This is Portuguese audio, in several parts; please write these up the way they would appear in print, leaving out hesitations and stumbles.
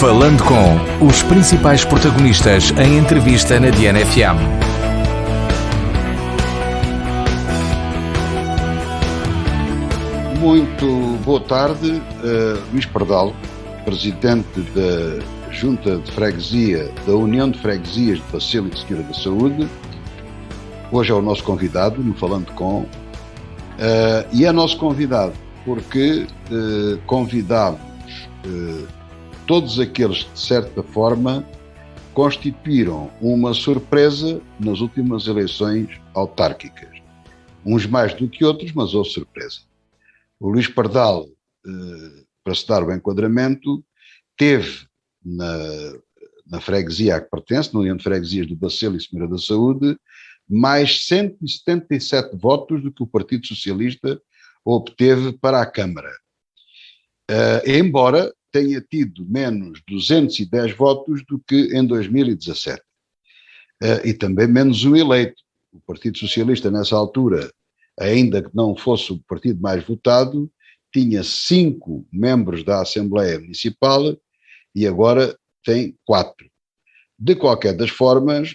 Falando com os principais protagonistas em entrevista na DNFM. Muito boa tarde, Luís Pardal, presidente da Junta de Freguesia da União de Freguesias de Bacil e Senhora da Saúde. Hoje é o nosso convidado no Falando com, e é nosso convidado porque convidamos todos aqueles que, de certa forma, constituíram uma surpresa nas últimas eleições autárquicas. Uns mais do que outros, mas houve surpresa. O Luís Pardal, para se dar o enquadramento, teve na freguesia a que pertence, na União de Freguesias do Bacil e Senhora da Saúde, mais 177 votos do que o Partido Socialista obteve para a Câmara. Embora tenha tido menos 210 votos do que em 2017. E também menos um eleito. O Partido Socialista, nessa altura, ainda que não fosse o partido mais votado, tinha 5 membros da Assembleia Municipal e agora tem 4. De qualquer das formas,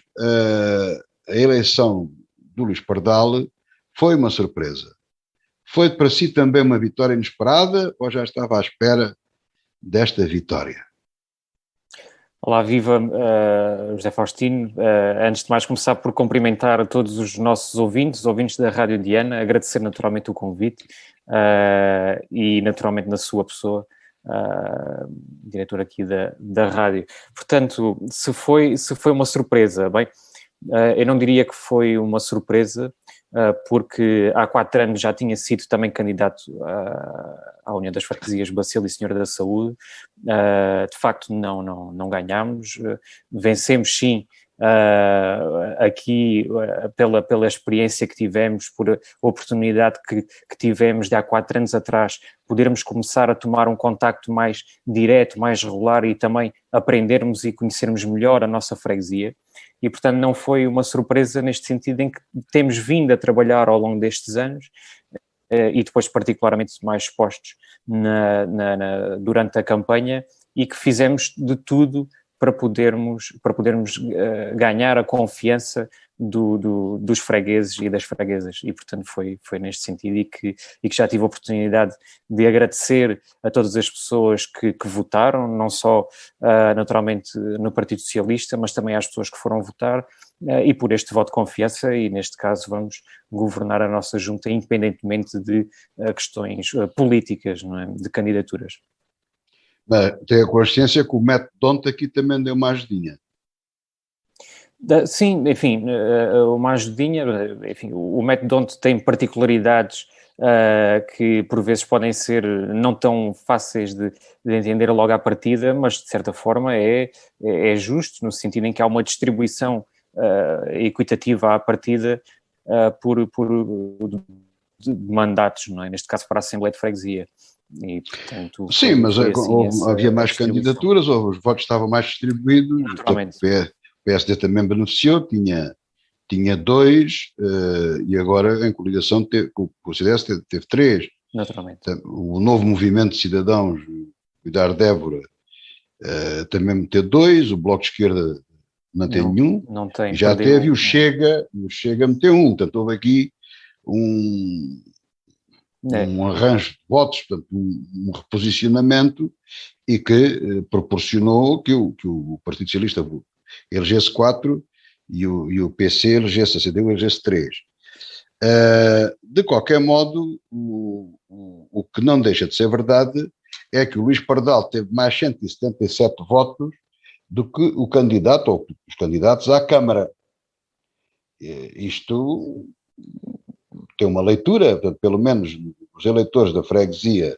a eleição do Luís Pardal foi uma surpresa. Foi para si também uma vitória inesperada ou já estava à espera desta vitória? Olá, viva José Faustino. Antes de mais começar por cumprimentar a todos os nossos ouvintes da Rádio Diana, agradecer naturalmente o convite e naturalmente na sua pessoa, diretor aqui da rádio. Portanto, se foi uma surpresa, bem, eu não diria que foi uma surpresa, porque há 4 anos já tinha sido também candidato à União das Freguesias Bacil e Senhora da Saúde. De facto não ganhámos, vencemos sim aqui pela experiência que tivemos, por a oportunidade que tivemos de há 4 anos atrás podermos começar a tomar um contacto mais direto, mais regular e também aprendermos e conhecermos melhor a nossa freguesia. E, portanto, não foi uma surpresa neste sentido em que temos vindo a trabalhar ao longo destes anos e depois particularmente mais expostos durante a campanha e que fizemos de tudo para podermos ganhar a confiança dos fregueses e das freguesas. E, portanto, foi neste sentido e que já tive a oportunidade de agradecer a todas as pessoas que votaram, não só naturalmente no Partido Socialista, mas também às pessoas que foram votar e por este voto de confiança, e neste caso vamos governar a nossa junta independentemente de questões políticas, não é? De candidaturas. Tenho a consciência que o método aqui também deu uma ajudinha. Sim, enfim, uma ajudinha, enfim, o método tem particularidades que por vezes podem ser não tão fáceis de entender logo à partida, mas de certa forma é justo, no sentido em que há uma distribuição equitativa à partida de mandatos, não é? Neste caso para a Assembleia de Freguesia. E, portanto, sim, mas havia mais candidaturas, ou os votos estavam mais distribuídos. Naturalmente. O PSD também beneficiou, tinha 2 e agora em coligação com o CDS teve 3. Naturalmente. O novo Movimento de Cidadãos, Cuidar Débora, também meteu 2, o Bloco de Esquerda não tem nenhum, não tem, já teve o Chega meteu 1, portanto houve aqui um arranjo de votos, portanto, um reposicionamento e que proporcionou que o Partido Socialista elegesse 4 e o PC elegesse, a CDU elegesse 3. De qualquer modo, o que não deixa de ser verdade é que o Luís Pardal teve mais 177 votos do que o candidato, ou os candidatos à Câmara. Isto tem uma leitura, portanto, pelo menos os eleitores da freguesia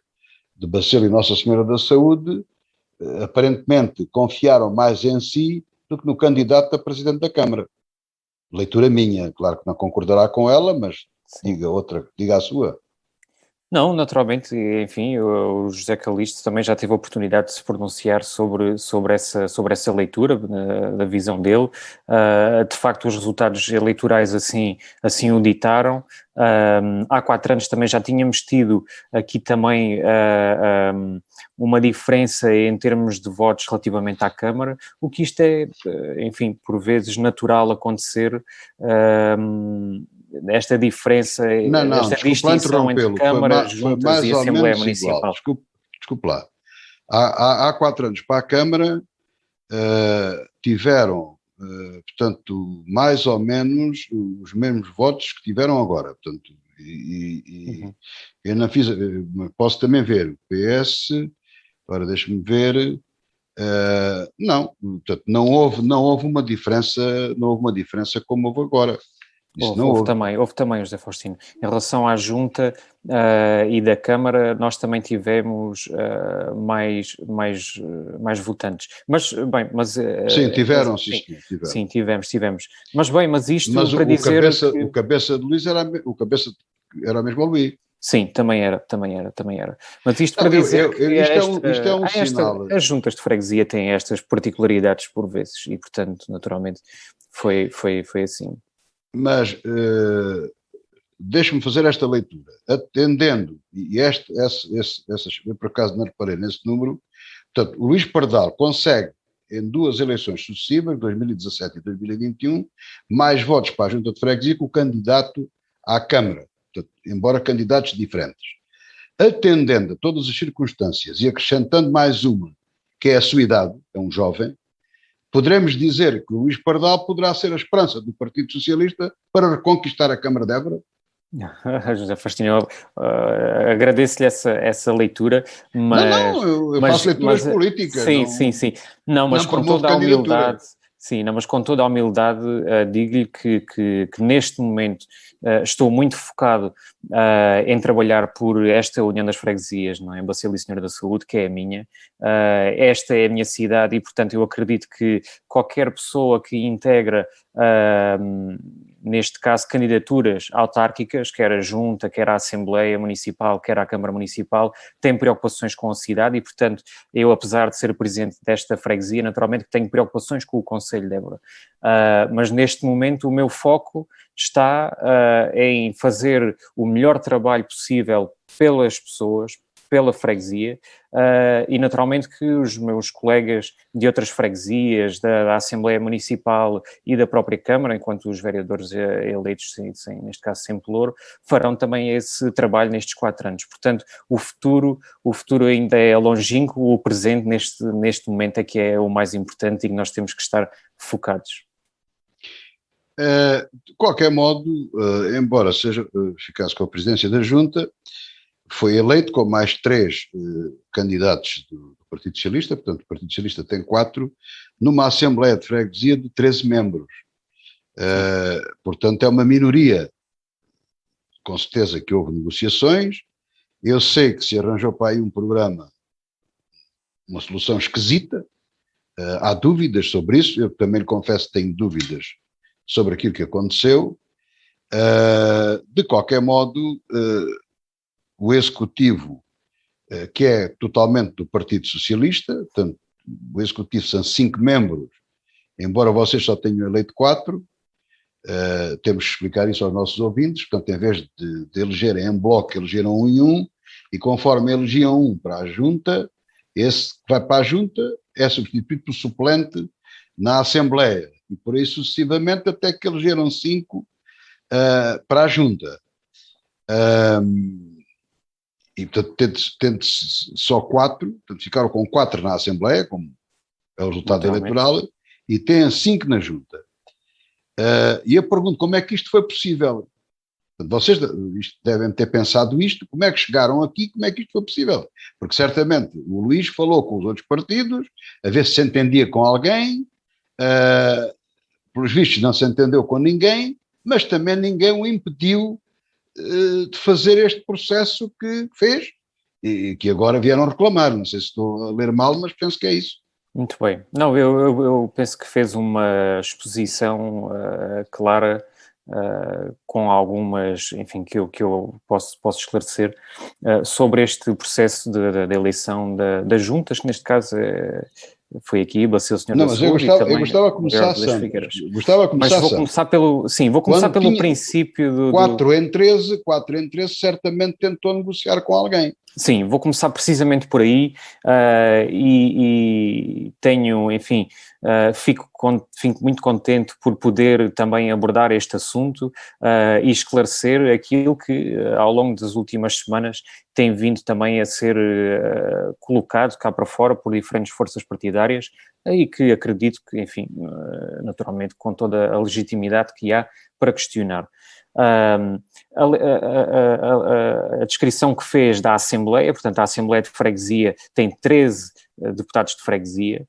de Bacil e Nossa Senhora da Saúde aparentemente confiaram mais em si do que no candidato a presidente da Câmara. Leitura minha, claro que não concordará com ela, mas diga a sua. Não, naturalmente, enfim, o José Calixto também já teve a oportunidade de se pronunciar sobre essa leitura, da visão dele. De facto, os resultados eleitorais assim o ditaram. Há 4 anos também já tínhamos tido aqui também uma diferença em termos de votos relativamente à Câmara, o que isto é, enfim, por vezes natural acontecer. Esta diferença, Não, esta desculpe lá distinção entre interrompê-lo, câmaras, foi juntas mais e ou Assembleia menos igual. Municipal. Desculpe lá. Há 4 anos para a Câmara tiveram, portanto, mais ou menos os mesmos votos que tiveram agora. Portanto, eu não fiz, posso também ver o PS, agora deixe-me ver. Não, portanto, não houve uma diferença, como houve agora. Isso não houve. Houve também, José Faustino. Em relação à Junta e da Câmara, nós também tivemos mais votantes. Mas, bem, mas... Sim, tiveram, sim, tiveram. Sim, tivemos. Mas, bem, mas isto mas para dizer... o cabeça de Luís era mesmo o Luís. Sim, também era. Mas isto para dizer que isto é um sinal. as juntas de freguesia têm estas particularidades por vezes e, portanto, naturalmente, foi assim. Mas deixe-me fazer esta leitura, atendendo, e eu por acaso não reparei nesse número, portanto, o Luís Pardal consegue, em 2 eleições sucessivas, 2017 e 2021, mais votos para a Junta de Freguesia que o candidato à Câmara, portanto, embora candidatos diferentes. Atendendo a todas as circunstâncias e acrescentando mais uma, que é a sua idade, é um jovem, poderemos dizer que o Luís Pardal poderá ser a esperança do Partido Socialista para reconquistar a Câmara de Évora? José Faustino, agradeço-lhe essa leitura, mas... eu faço leituras políticas. Sim. Não, mas com toda a humildade... Sim, não, mas com toda a humildade digo-lhe que neste momento estou muito focado em trabalhar por esta União das Freguesias, não é? Em Bacil e Senhora da Saúde, que é a minha. Esta é a minha cidade e, portanto, eu acredito que qualquer pessoa que integra, neste caso, candidaturas autárquicas, quer a Junta, quer a Assembleia Municipal, quer a Câmara Municipal, tem preocupações com a cidade e, portanto, eu, apesar de ser presidente desta freguesia, naturalmente tenho preocupações com o Conselho de Évora. Mas neste momento o meu foco está em fazer o melhor trabalho possível pelas pessoas, pela freguesia, e naturalmente que os meus colegas de outras freguesias, da Assembleia Municipal e da própria Câmara, enquanto os vereadores eleitos, neste caso sem pelouro, farão também esse trabalho nestes 4 anos. Portanto, o futuro ainda é longínquo, o presente neste momento é que é o mais importante e que nós temos que estar focados. De qualquer modo, embora ficasse com a presidência da Junta, foi eleito com mais 3 candidatos do Partido Socialista, portanto o Partido Socialista tem 4, numa Assembleia de Freguesia de 13 membros. Portanto é uma minoria. Com certeza que houve negociações, eu sei que se arranjou para aí um programa, uma solução esquisita, há dúvidas sobre isso, eu também lhe confesso que tenho dúvidas sobre aquilo que aconteceu. De qualquer modo, o Executivo, que é totalmente do Partido Socialista, portanto, o Executivo são 5 membros, embora vocês só tenham eleito 4, temos que explicar isso aos nossos ouvintes, portanto, em vez de elegerem em bloco, elegeram 1 e 1, e conforme elegiam 1 para a Junta, esse que vai para a Junta é substituído por suplente na Assembleia, e por aí sucessivamente até que elegeram 5 para a Junta. E, portanto, tendo só 4, portanto, ficaram com 4 na Assembleia, como é o resultado eleitoral, e têm 5 na Junta. E eu pergunto, como é que isto foi possível? Portanto, vocês devem ter pensado isto, como é que chegaram aqui, como é que isto foi possível? Porque certamente o Luís falou com os outros partidos, a ver se entendia com alguém, pelos vistos não se entendeu com ninguém, mas também ninguém o impediu de fazer este processo que fez e que agora vieram reclamar. Não sei se estou a ler mal, mas penso que é isso. Muito bem. Não, eu penso que fez uma exposição clara com algumas, enfim, que eu posso esclarecer, sobre este processo da eleição das juntas, que neste caso foi aqui, Bacil Senhor Não, da mas Saúde, eu gostava de começar Mas vou começar pelo Quando princípio do... 4 em 13 certamente tentou negociar com alguém. Sim, vou começar precisamente por aí, e tenho, enfim, fico muito contente por poder também abordar este assunto e esclarecer aquilo que ao longo das últimas semanas tem vindo também a ser colocado cá para fora por diferentes forças partidárias e que acredito que, enfim, naturalmente com toda a legitimidade que há para questionar. A descrição que fez da Assembleia, portanto a Assembleia de Freguesia tem 13 deputados de freguesia,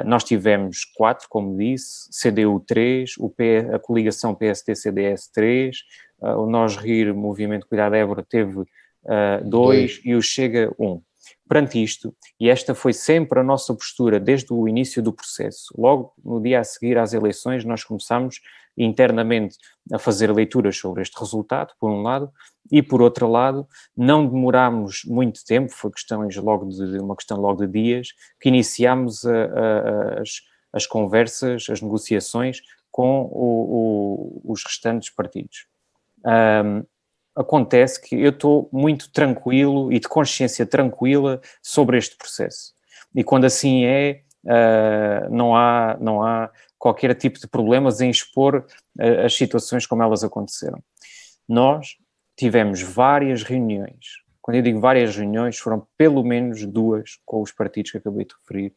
nós tivemos 4, como disse, CDU 3, a coligação PSD-CDS 3, o Nós Rir, Movimento Cuidado Évora teve 2 e o Chega 1. Perante isto, e esta foi sempre a nossa postura desde o início do processo, logo no dia a seguir às eleições nós começámos internamente a fazer leituras sobre este resultado, por um lado, e por outro lado, não demorámos muito tempo, foi uma questão logo de dias, que iniciámos as conversas, as negociações com os restantes partidos. Acontece que eu estou muito tranquilo e de consciência tranquila sobre este processo. E quando assim é, não há qualquer tipo de problemas em expor as situações como elas aconteceram. Nós tivemos várias reuniões. Quando eu digo várias reuniões, foram pelo menos 2 com os partidos que acabei de referir,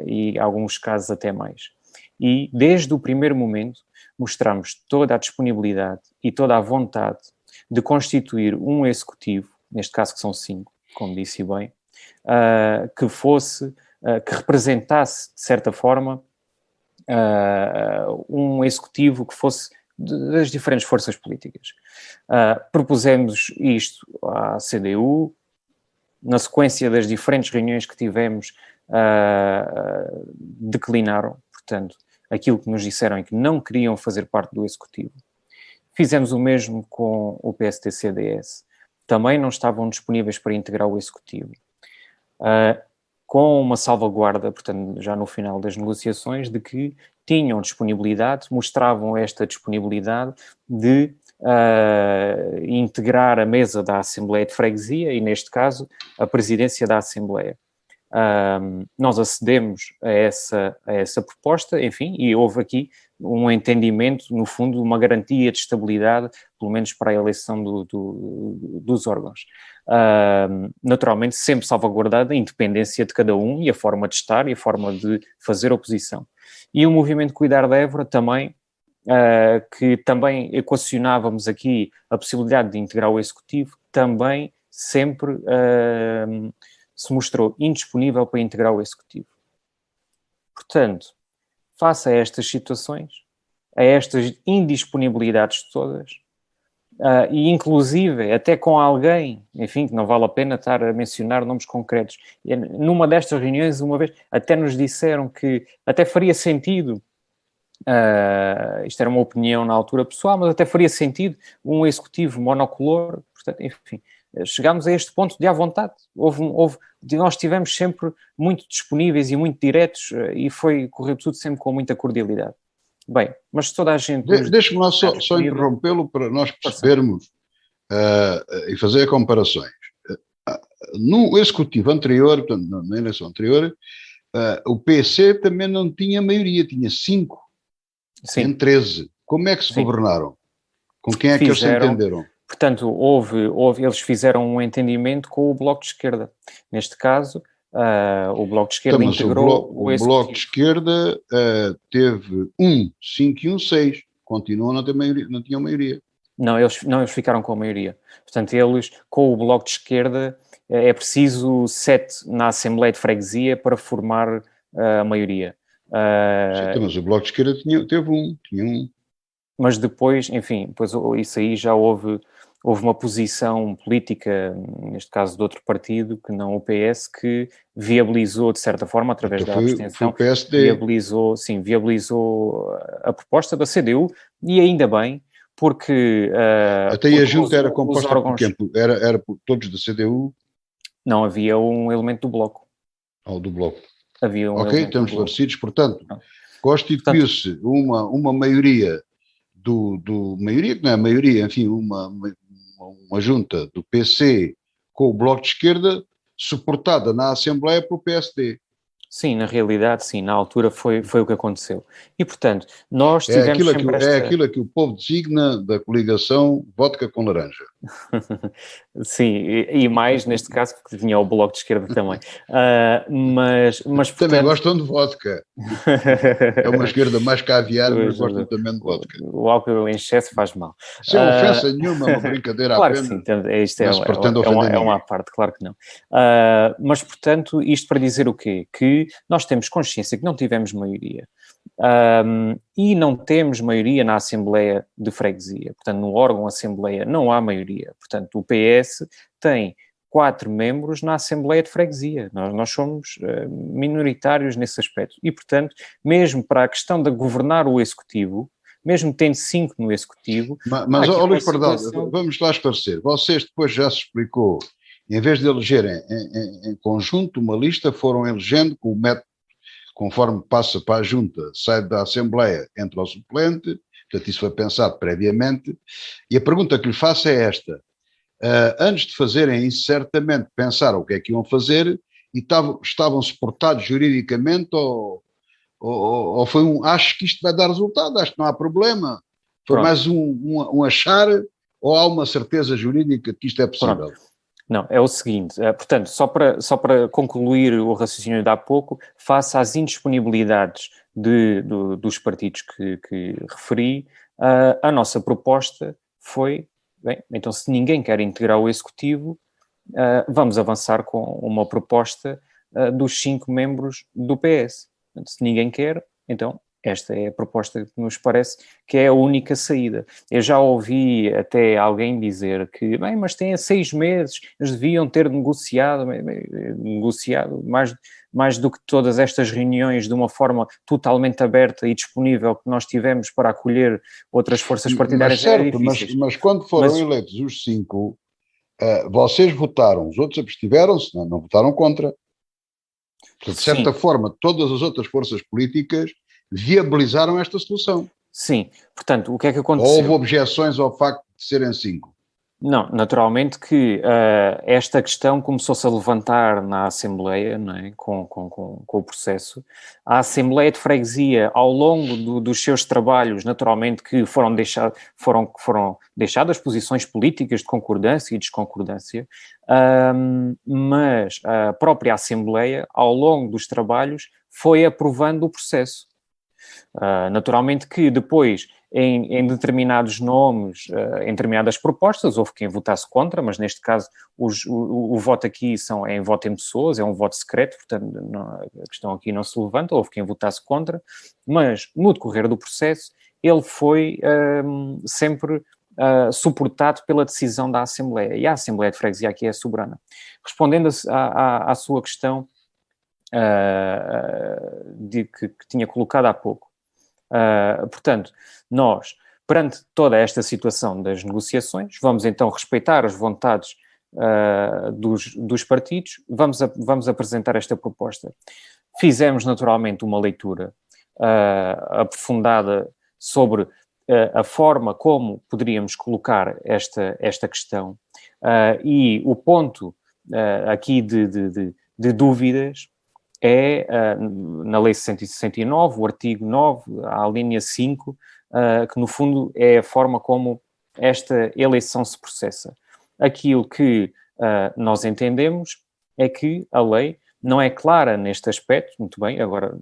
e alguns casos até mais. E desde o primeiro momento mostramos toda a disponibilidade e toda a vontade de constituir um executivo, neste caso que são 5, como disse bem, que representasse, de certa forma, um executivo que fosse das diferentes forças políticas. Propusemos isto à CDU, na sequência das diferentes reuniões que tivemos, declinaram, portanto, aquilo que nos disseram é que não queriam fazer parte do executivo. Fizemos o mesmo com o PSD-CDS. Também não estavam disponíveis para integrar o executivo. Com uma salvaguarda, portanto, já no final das negociações, de que tinham disponibilidade, mostravam esta disponibilidade de integrar a mesa da Assembleia de Freguesia e, neste caso, a presidência da Assembleia. Nós acedemos a essa proposta, enfim, e houve aqui um entendimento, no fundo, uma garantia de estabilidade, pelo menos para a eleição dos órgãos. Naturalmente, sempre salvaguardada a independência de cada um e a forma de estar e a forma de fazer oposição. E o Movimento Cuidar da Évora também, que também equacionávamos aqui a possibilidade de integrar o Executivo, também sempre se mostrou indisponível para integrar o Executivo. Portanto, face a estas situações, a estas indisponibilidades todas, e inclusive até com alguém, enfim, que não vale a pena estar a mencionar nomes concretos, numa destas reuniões, uma vez, até nos disseram que até faria sentido, isto era uma opinião na altura pessoal, mas até faria sentido um executivo monocolor, portanto, enfim, chegámos a este ponto de à vontade. Nós estivemos sempre muito disponíveis e muito diretos e correu tudo sempre com muita cordialidade. Bem, mas toda a gente... Deixe-me lá só interrompê-lo para nós percebermos e fazer comparações. No executivo anterior, portanto, na eleição anterior, o PC também não tinha maioria, tinha 5 em 13. Como é que se governaram? Com quem é que eles se entenderam? Portanto, eles fizeram um entendimento com o Bloco de Esquerda. Neste caso, o Bloco de Esquerda integrou o Bloco de Esquerda teve 1, 5 e 6. Continuam a não ter maioria, não tinham maioria. Não, eles ficaram com a maioria. Portanto, eles, com o Bloco de Esquerda, é preciso 7 na Assembleia de Freguesia para formar a maioria. Mas o Bloco de Esquerda tinha um. Mas depois, enfim, depois isso aí já houve houve uma posição política, neste caso de outro partido, que não o PS, que viabilizou, de certa forma, através da abstenção, viabilizou a proposta da CDU, e ainda bem, porque... Até a junta era composta por quem? Era por todos da CDU? Não, havia um elemento do Bloco. Do Bloco. Havia um ok, estamos esclarecidos. Portanto, constituiu-se uma maioria maioria que não é maioria, enfim, uma junta do PC com o Bloco de Esquerda, suportada na Assembleia pelo PSD. Sim, na realidade, sim, na altura foi o que aconteceu. E, portanto, nós tivemos É aquilo que o povo designa da coligação vodka com laranja. Sim, e mais neste caso, porque tinha o Bloco de Esquerda também. Mas portanto... Também gostam de vodka. É uma esquerda mais caviar, mas gostam também de vodka. O álcool em excesso faz mal. Sem ofensa nenhuma, uma brincadeira claro apenas. Claro que sim, isto é uma parte, claro que não. Mas, portanto, isto para dizer o quê? Que nós temos consciência que não tivemos maioria. E não temos maioria na Assembleia de Freguesia. Portanto, no órgão Assembleia não há maioria. Portanto, o PS tem 4 membros na Assembleia de Freguesia. Nós somos minoritários nesse aspecto. E, portanto, mesmo para a questão de governar o Executivo, mesmo tendo 5 no Executivo... Mas Luís Pardal, vamos lá esclarecer. Vocês depois já se explicou, em vez de elegerem em conjunto uma lista, foram elegendo com o método, conforme passa para a junta, sai da Assembleia, entra ao suplente, portanto isso foi pensado previamente, e a pergunta que lhe faço é esta: antes de fazerem isso, certamente pensaram o que é que iam fazer e estavam suportados juridicamente ou foi acho que isto vai dar resultado, acho que não há problema, foi Pronto. Mais um achar, ou há uma certeza jurídica que isto é possível? Pronto. Não, é o seguinte, portanto, só para concluir o raciocínio de há pouco, face às indisponibilidades dos partidos que referi, a nossa proposta foi, bem, então se ninguém quer integrar o Executivo, vamos avançar com uma proposta dos 5 membros do PS. Se ninguém quer, então esta é a proposta que nos parece que é a única saída. Eu já ouvi até alguém dizer que, bem, mas tem 6 meses, eles deviam ter negociado mais do que todas estas reuniões de uma forma totalmente aberta e disponível que nós tivemos para acolher outras forças partidárias. Mas quando foram eleitos os 5, vocês votaram, os outros abstiveram-se, não votaram contra. De certa forma, todas as outras forças políticas viabilizaram esta solução. Sim, portanto, o que é que aconteceu? Houve objeções ao facto de serem 5? Não, naturalmente que esta questão começou-se a levantar na Assembleia, não é? com o processo. A Assembleia de Freguesia, ao longo dos seus trabalhos, naturalmente que foram deixadas posições políticas de concordância e desconcordância, mas a própria Assembleia, ao longo dos trabalhos, foi aprovando o processo. Naturalmente que depois, em determinados nomes, em determinadas propostas, houve quem votasse contra, mas neste caso o voto aqui é em voto em pessoas, é um voto secreto, portanto a questão aqui não se levanta, houve quem votasse contra, mas no decorrer do processo ele foi sempre suportado pela decisão da Assembleia, e a Assembleia de Freguesia aqui é soberana. Respondendo à sua questão que tinha colocado há pouco, portanto, nós, perante toda esta situação das negociações, vamos então respeitar as vontades dos partidos, vamos apresentar esta proposta. Fizemos naturalmente uma leitura aprofundada sobre a forma como poderíamos colocar esta questão, e o ponto aqui de dúvidas é, na Lei 169, o artigo 9, a linha 5, que no fundo é a forma como esta eleição se processa. Aquilo que nós entendemos é que a lei não é clara neste aspecto, muito bem, agora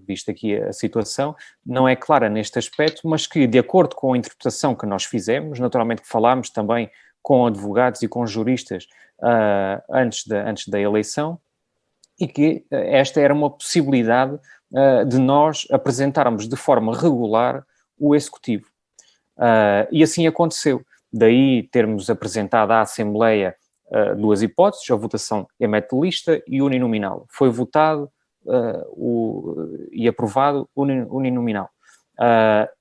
visto aqui a situação, não é clara neste aspecto, mas que, de acordo com a interpretação que nós fizemos, naturalmente que falámos também com advogados e com juristas antes da eleição, e que esta era uma possibilidade de nós apresentarmos de forma regular o Executivo. E assim aconteceu. Daí termos apresentado à Assembleia duas hipóteses, a votação emete lista e uninominal. Foi votado e aprovado uninominal.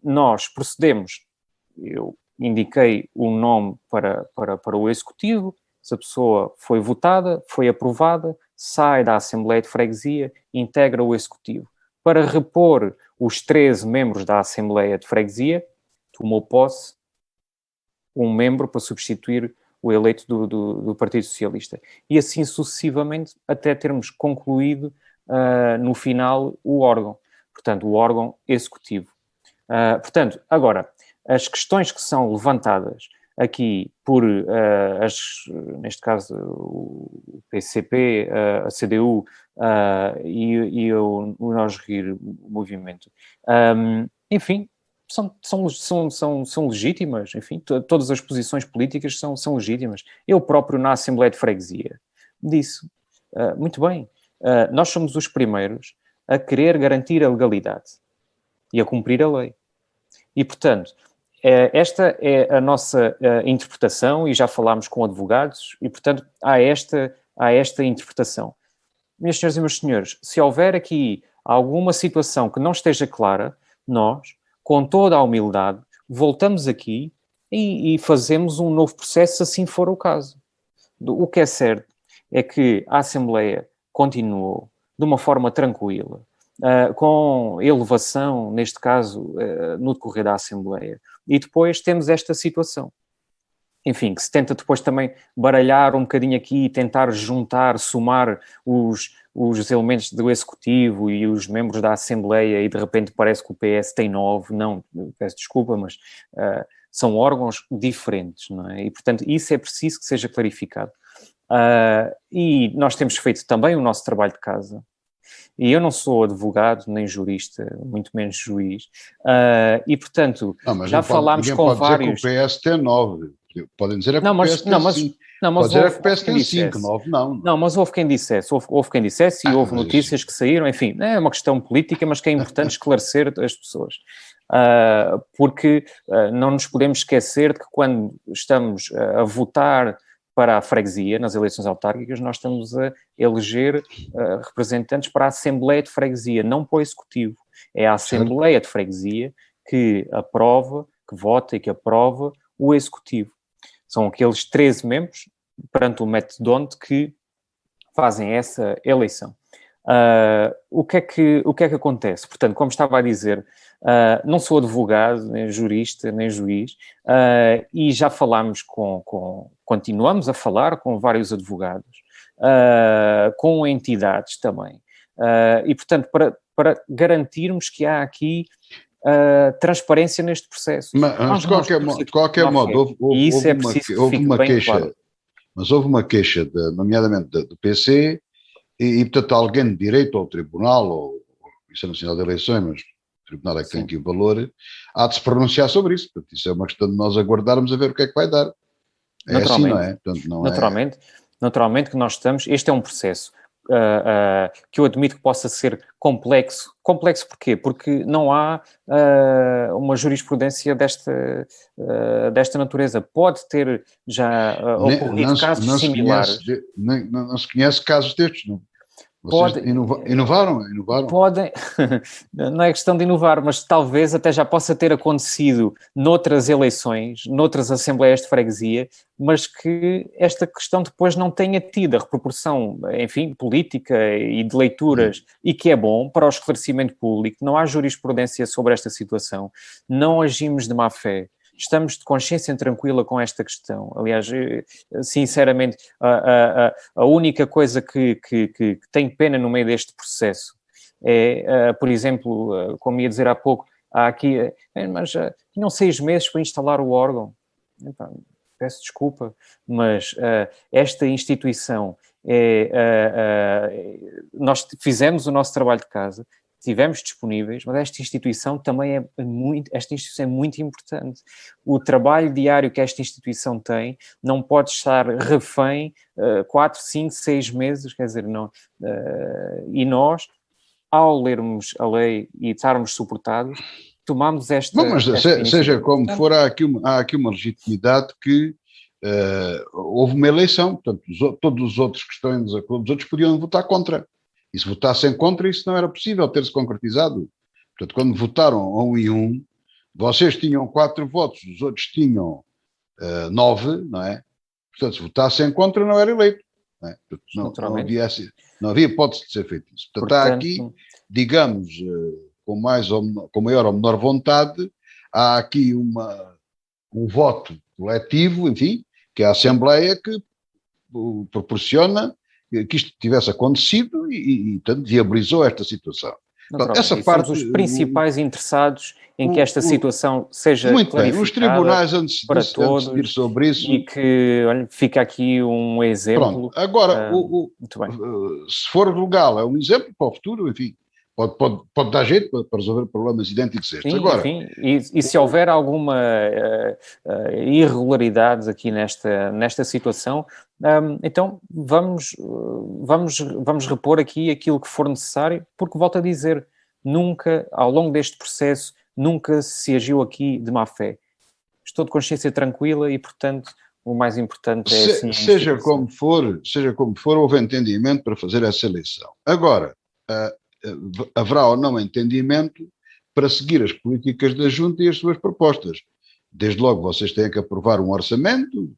Nós procedemos, eu indiquei o nome para o Executivo, essa pessoa foi votada, foi aprovada, sai da Assembleia de Freguesia, integra o Executivo. Para repor os 13 membros da Assembleia de Freguesia, tomou posse um membro para substituir o eleito do Partido Socialista. E assim sucessivamente, até termos concluído, no final, o órgão. Portanto, o órgão executivo. Portanto, agora, as questões que são levantadas aqui por, neste caso, o PCP, a CDU e o Nós Rir Movimento, enfim, são legítimas, enfim, todas as posições políticas são legítimas. Eu próprio, na Assembleia de Freguesia, disse, muito bem, nós somos os primeiros a querer garantir a legalidade e a cumprir a lei. E, portanto, esta é a nossa interpretação, e já falámos com advogados, e, portanto, há esta interpretação. Minhas senhoras e meus senhores, se houver aqui alguma situação que não esteja clara, nós, com toda a humildade, voltamos aqui e fazemos um novo processo, se assim for o caso. O que é certo é que a Assembleia continuou de uma forma tranquila, com elevação, neste caso, no decorrer da Assembleia. E depois temos esta situação. Enfim, que se tenta depois também baralhar um bocadinho aqui e tentar juntar, somar os elementos do Executivo e os membros da Assembleia, e de repente parece que o PS tem 9. Não, peço desculpa, mas são órgãos diferentes, não é? E, portanto, isso é preciso que seja clarificado. E nós temos feito também o nosso trabalho de casa. E eu não sou advogado, nem jurista, muito menos juiz. E, portanto, já falámos com vários... Dizer que o PS tem 9. Podem dizer que o PS tem 5. Pode dizer que o PS tem 5, 9 não. Não, mas houve quem dissesse. Houve quem dissesse, e houve notícias que saíram. Enfim, é uma questão política, mas que é importante esclarecer as pessoas. Porque não nos podemos esquecer de que quando estamos a votar para a freguesia, nas eleições autárquicas, nós estamos a eleger representantes para a Assembleia de Freguesia, não para o Executivo. É a Assembleia de Freguesia que aprova, que vota e que aprova o Executivo. São aqueles 13 membros, perante o método que fazem essa eleição. O que é que acontece? Portanto, como estava a dizer, não sou advogado, nem jurista, nem juiz, e já falámos continuamos a falar com vários advogados, com entidades também, e, portanto, para garantirmos que há aqui transparência neste processo. Mas de qualquer modo, houve uma queixa, claro. Mas houve uma queixa, nomeadamente do PC, e, portanto, alguém de direito ao tribunal, ou Comissão Nacional de Eleições, mas o tribunal é que tem aqui o valor, há de se pronunciar sobre isso. Portanto, isso é uma questão de nós aguardarmos a ver o que é que vai dar. É assim, não é? Portanto, Naturalmente que nós estamos... Este é um processo que eu admito que possa ser complexo. Complexo porquê? Porque não há uma jurisprudência desta natureza. Pode ter já ocorrido casos similares. Não se conhece casos destes, não? Vocês inovaram? Podem, não é questão de inovar, mas talvez até já possa ter acontecido noutras eleições, noutras assembleias de freguesia, mas que esta questão depois não tenha tido a repercussão, enfim, política e de leituras, e que é bom para o esclarecimento público. Não há jurisprudência sobre esta situação, não agimos de má fé. Estamos de consciência tranquila com esta questão. Aliás, sinceramente, a única coisa que tem pena no meio deste processo é, por exemplo, como ia dizer há pouco, há aqui, mas tinham 6 meses para instalar o órgão. Peço desculpa, mas esta instituição, nós fizemos o nosso trabalho de casa, estivemos disponíveis, mas esta instituição também é muito importante. O trabalho diário que esta instituição tem não pode estar refém 4, 5, 6 meses, quer dizer, não. E nós, ao lermos a lei e estarmos suportados, tomámos esta Bom, mas seja como iniciativa. for, há aqui uma legitimidade que houve uma eleição, portanto, todos os outros que estão em desacordo, os outros podiam votar contra. E se votassem contra, isso não era possível ter-se concretizado. Portanto, quando votaram a 1-1, vocês tinham 4 votos, os outros tinham 9, não é? Portanto, se votassem contra, não era eleito. Não é? Portanto, não havia hipótese de ser feito isso. Portanto, há aqui, digamos, com maior ou menor vontade, há aqui um voto coletivo, enfim, que é a Assembleia que proporciona que isto tivesse acontecido e portanto, viabilizou esta situação. Portanto, essa parte, somos os principais interessados em que esta situação seja muito clarificada. Bem, os tribunais para todos, decidir sobre isso. E que, olha, fica aqui um exemplo. Pronto, agora, muito bem. Se for legal, é um exemplo para o futuro, enfim. Pode dar jeito para resolver problemas idênticos a estes. Sim, agora, enfim, e se houver alguma irregularidade aqui nesta situação, então vamos repor aqui aquilo que for necessário, porque, volto a dizer, nunca, ao longo deste processo, nunca se agiu aqui de má fé. Estou de consciência tranquila e, portanto, o mais importante é assim. Seja como for, houve entendimento para fazer essa eleição. Agora, haverá ou não entendimento para seguir as políticas da Junta e as suas propostas. Desde logo, vocês têm que aprovar um orçamento,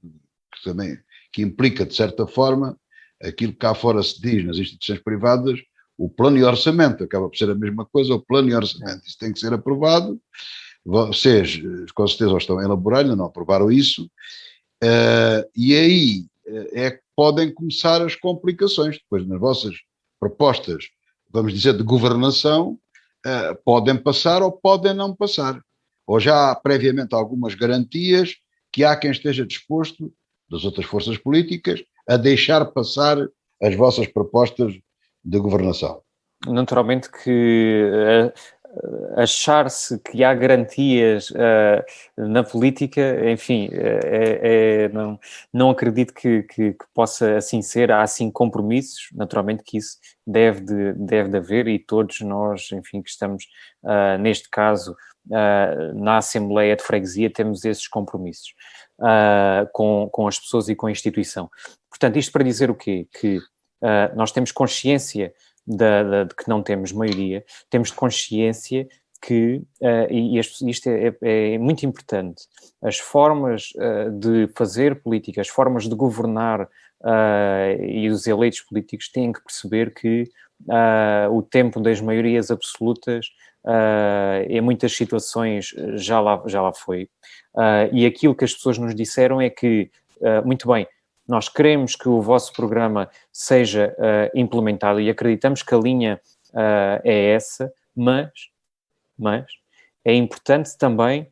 que implica, de certa forma, aquilo que cá fora se diz nas instituições privadas, o plano e orçamento. Acaba por ser a mesma coisa, o plano e orçamento. Isso tem que ser aprovado. Vocês, com certeza, ou estão a elaborar, ainda não aprovaram isso. E aí é que podem começar as complicações. Depois, nas vossas propostas, vamos dizer, de governação, podem passar ou podem não passar. Ou já há previamente algumas garantias que há quem esteja disposto, das outras forças políticas, a deixar passar as vossas propostas de governação. Naturalmente que achar-se que há garantias na política, enfim, não acredito que possa assim ser. Há assim compromissos, naturalmente que isso deve de haver, e todos nós, enfim, que estamos neste caso na Assembleia de Freguesia, temos esses compromissos com as pessoas e com a instituição. Portanto, isto para dizer o quê? Que nós temos consciência de que não temos maioria, temos consciência que, e isto é muito importante, as formas de fazer política, as formas de governar e os eleitos políticos têm que perceber que o tempo das maiorias absolutas em muitas situações já lá foi. E aquilo que as pessoas nos disseram é que, muito bem, nós queremos que o vosso programa seja implementado e acreditamos que a linha é essa, mas é importante também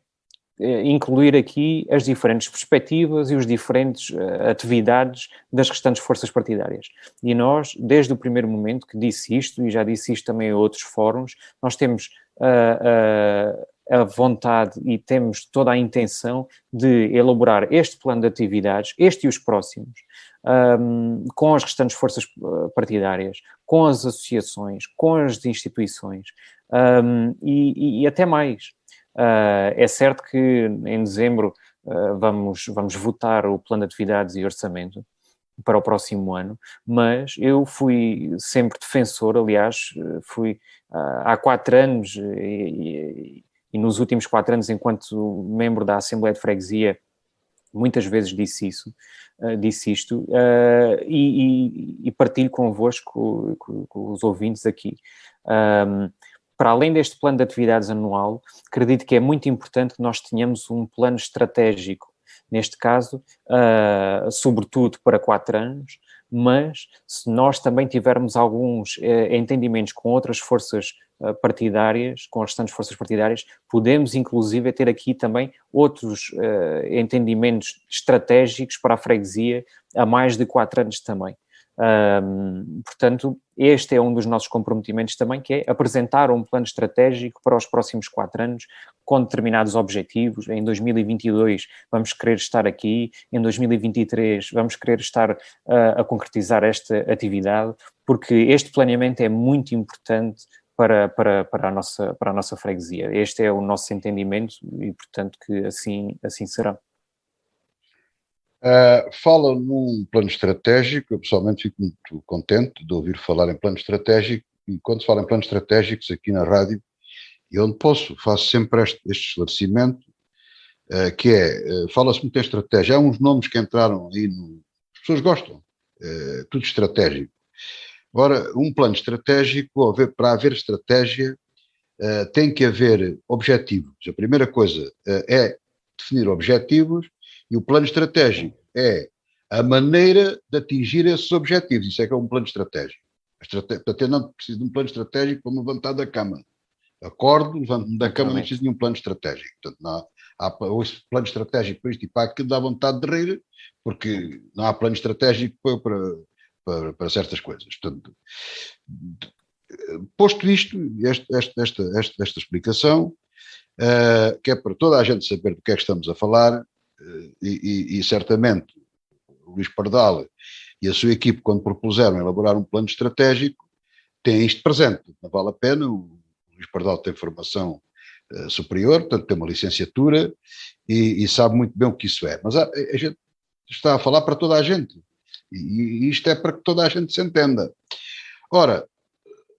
incluir aqui as diferentes perspectivas e os diferentes atividades das restantes forças partidárias. E nós, desde o primeiro momento que disse isto, e já disse isto também em outros fóruns, nós temos a vontade e temos toda a intenção de elaborar este plano de atividades, este e os próximos, com as restantes forças partidárias, com as associações, com as instituições, e até mais. É certo que em dezembro vamos votar o plano de atividades e orçamento para o próximo ano, mas eu fui sempre defensor, aliás, fui há 4 anos e nos últimos 4 anos, enquanto membro da Assembleia de Freguesia, muitas vezes disse isto, e partilho convosco, com os ouvintes aqui. Para além deste plano de atividades anual, acredito que é muito importante que nós tenhamos um plano estratégico, neste caso, sobretudo para 4 anos, mas se nós também tivermos alguns entendimentos com outras forças partidárias, com as restantes forças partidárias, podemos inclusive ter aqui também outros entendimentos estratégicos para a freguesia a mais de 4 anos também. Portanto, este é um dos nossos comprometimentos também, que é apresentar um plano estratégico para os próximos 4 anos, com determinados objetivos. Em 2022 vamos querer estar aqui, em 2023 vamos querer estar a concretizar esta atividade, porque este planeamento é muito importante para a nossa freguesia. Este é o nosso entendimento e, portanto, que assim será. Fala num plano estratégico. Eu pessoalmente fico muito contente de ouvir falar em plano estratégico, e quando se fala em planos estratégicos aqui na rádio, e onde posso, faço sempre este esclarecimento, que fala-se muito em estratégia. Há uns nomes que entraram aí, as pessoas gostam, tudo estratégico. Agora, um plano estratégico, para haver estratégia, tem que haver objetivos. A primeira coisa é definir objetivos, e o plano estratégico é a maneira de atingir esses objetivos. Isso é que é um plano estratégico. Portanto, eu não preciso de um plano estratégico para me levantar da cama. Acordo, levanto-me da cama, não preciso de um plano estratégico. Portanto, não há plano estratégico para isto e para aquilo, dá vontade de rir, porque não há plano estratégico para certas coisas. Portanto, posto isto, esta explicação, que é para toda a gente saber do que é que estamos a falar, e certamente o Luís Pardal e a sua equipe, quando propuseram elaborar um plano estratégico, têm isto presente. Não vale a pena. O Luís Pardal tem formação superior, portanto tem uma licenciatura e sabe muito bem o que isso é. Mas a gente está a falar para toda a gente, e isto é para que toda a gente se entenda. Ora,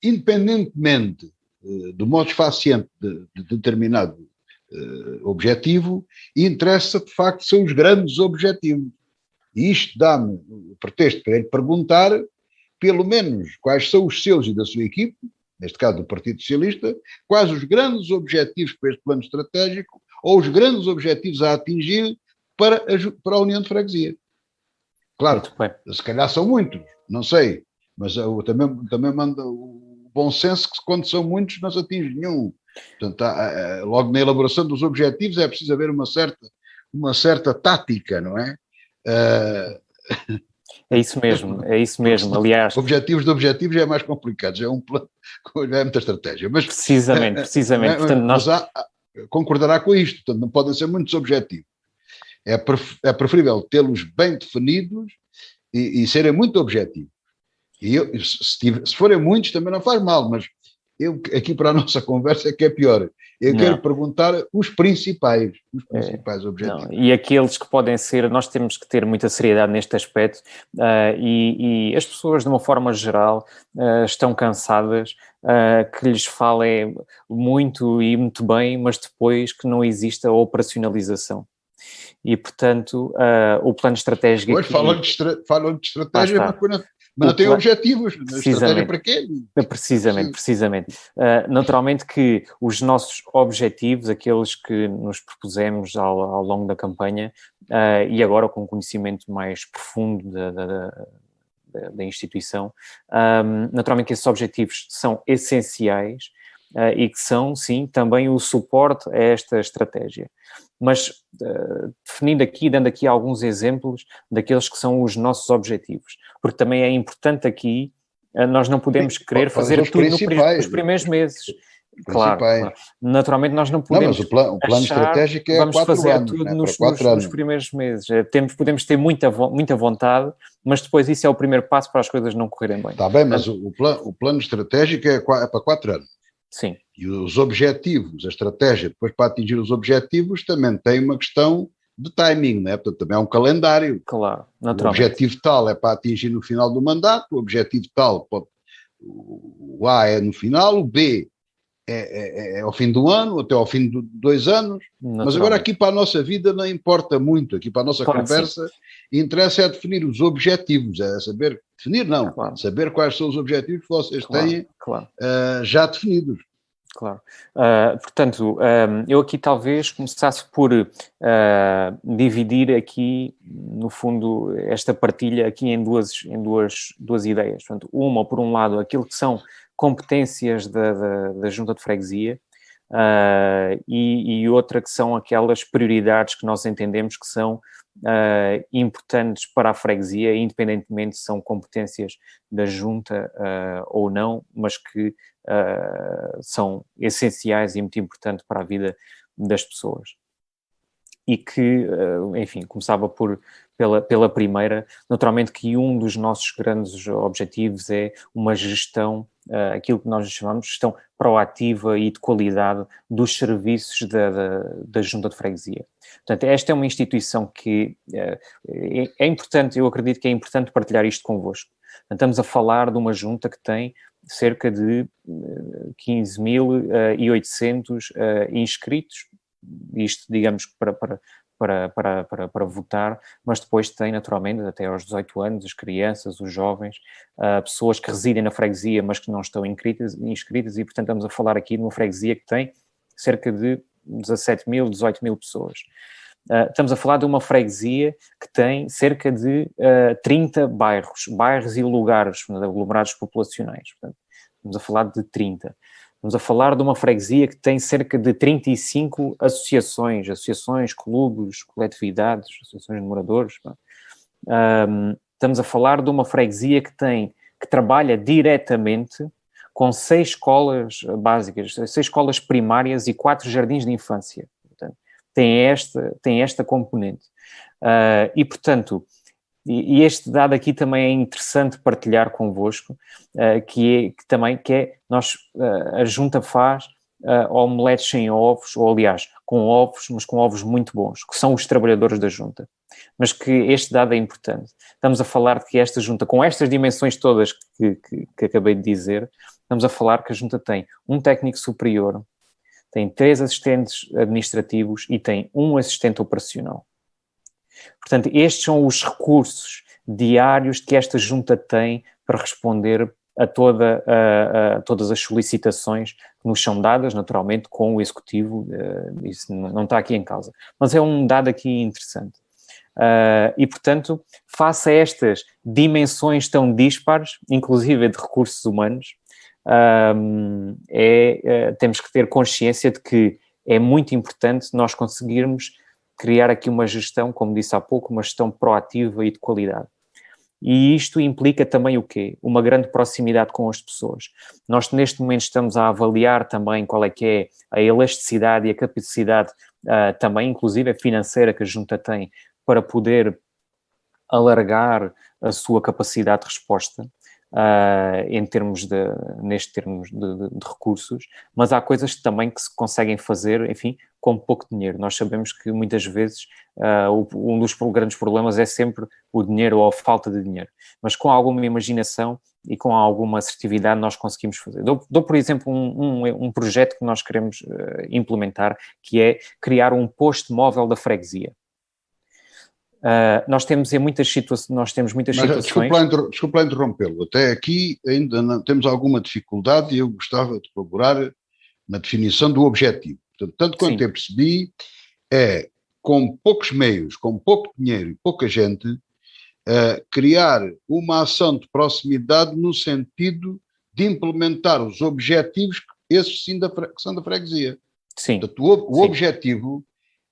independentemente do modo faciente de determinado objetivo, interessa de facto são os grandes objetivos. E isto dá-me o pretexto para ele perguntar, pelo menos, quais são os seus e da sua equipe, neste caso do Partido Socialista, quais os grandes objetivos para este plano estratégico, ou os grandes objetivos a atingir para a União de Freguesia. Claro, se calhar são muitos, não sei, mas eu também mando o bom senso que quando são muitos não se atinge nenhum. Portanto, logo na elaboração dos objetivos é preciso haver uma certa tática, não é? É isso mesmo, aliás. Objetivos de objetivos é mais complicado, já é um plano, já é muita estratégia. Mas, precisamente. Portanto, mas concordará com isto, portanto, não podem ser muitos objetivos. É preferível tê-los bem definidos e serem muito objetivos. E se forem muitos também não faz mal, mas eu aqui para a nossa conversa é que é pior. Quero perguntar os principais objetivos. Não. E aqueles que podem ser, nós temos que ter muita seriedade neste aspecto, e as pessoas, de uma forma geral, estão cansadas que lhes falem muito e muito bem, mas depois que não exista a operacionalização. E, portanto, o plano estratégico... Pois, falam de estratégia, mas não tem objetivos. Estratégia para quê? Precisamente. Naturalmente que os nossos objetivos, aqueles que nos propusemos ao longo da campanha, e agora com um conhecimento mais profundo da instituição, naturalmente que esses objetivos são essenciais e que são, sim, também o suporte a esta estratégia. Mas definindo aqui, dando aqui alguns exemplos daqueles que são os nossos objetivos, porque também é importante aqui, nós não podemos querer fazer tudo nos primeiros meses. Claro. Naturalmente nós não podemos. Não, mas o plano estratégico é vamos 4 fazer anos, tudo né? nos primeiros meses. Podemos ter muita vontade, mas depois isso é o primeiro passo para as coisas não correrem bem. Está bem, mas o plano estratégico é para 4 anos. Sim. E os objetivos, a estratégia depois para atingir os objetivos também tem uma questão de timing, né? Portanto, também é um calendário. Claro, naturalmente. O objetivo tal é para atingir no final do mandato, o objetivo tal, o A é no final, o B é ao fim do ano, até ao fim de 2 anos. Mas agora aqui para a nossa vida não importa muito, aqui para a nossa conversa, interessa é definir os objetivos, saber quais são os objetivos que vocês têm já definidos. Claro. Portanto, eu aqui talvez começasse por dividir aqui, no fundo, esta partilha aqui em duas ideias. Portanto, uma, por um lado, aquilo que são competências da Junta de Freguesia, e outra que são aquelas prioridades que nós entendemos que são importantes para a freguesia, independentemente se são competências da Junta ou não, mas que são essenciais e muito importantes para a vida das pessoas. E que, enfim, começava pela primeira, naturalmente que um dos nossos grandes objetivos é uma gestão aquilo que nós chamamos de gestão proativa e de qualidade dos serviços da Junta de Freguesia. Portanto, esta é uma instituição que é importante, eu acredito que é importante partilhar isto convosco. Portanto, estamos a falar de uma junta que tem cerca de 15.800 inscritos, isto, digamos, para votar, mas depois tem, naturalmente, até aos 18 anos, as crianças, os jovens, pessoas que residem na freguesia, mas que não estão inscritas, e, portanto, estamos a falar aqui de uma freguesia que tem cerca de 17.000, 18.000 pessoas. Estamos a falar de uma freguesia que tem cerca de 30 bairros e lugares aglomerados populacionais. Portanto, estamos a falar de 30. Estamos a falar de uma freguesia que tem cerca de 35 associações, clubes, coletividades, associações de moradores. Estamos a falar de uma freguesia que trabalha diretamente com 6 escolas básicas, 6 escolas primárias e 4 jardins de infância. Portanto, tem esta componente. E, portanto, este dado aqui também é interessante partilhar convosco, a Junta faz omeletes sem ovos, ou aliás, com ovos, mas com ovos muito bons, que são os trabalhadores da Junta. Mas que este dado é importante. Estamos a falar de que esta Junta, com estas dimensões todas que acabei de dizer, estamos a falar que a Junta tem um técnico superior, tem 3 assistentes administrativos e tem 1 assistente operacional. Portanto, estes são os recursos diários que esta Junta tem para responder a todas as solicitações que nos são dadas, naturalmente, com o Executivo. Isso não está aqui em causa. Mas é um dado aqui interessante. E, portanto, face a estas dimensões tão dispares, inclusive de recursos humanos, temos que ter consciência de que é muito importante nós conseguirmos criar aqui uma gestão, como disse há pouco, uma gestão proativa e de qualidade. E isto implica também o quê? Uma grande proximidade com as pessoas. Nós, neste momento, estamos a avaliar também qual é que é a elasticidade e a capacidade também, inclusive, financeira que a Junta tem para poder alargar a sua capacidade de resposta. Neste termos de recursos, mas há coisas também que se conseguem fazer, enfim, com pouco dinheiro. Nós sabemos que muitas vezes um dos grandes problemas é sempre o dinheiro ou a falta de dinheiro, mas com alguma imaginação e com alguma assertividade nós conseguimos fazer. Dou por exemplo, um projeto que nós queremos implementar, que é criar um posto móvel da freguesia. Nós temos muitas situações. Desculpa interrompê-lo. Até aqui ainda não, temos alguma dificuldade e eu gostava de colaborar na definição do objetivo. Portanto, tanto quanto eu percebi, com poucos meios, com pouco dinheiro e pouca gente, criar uma ação de proximidade no sentido de implementar os objetivos, esses sim que são da freguesia. Sim. Portanto, o objetivo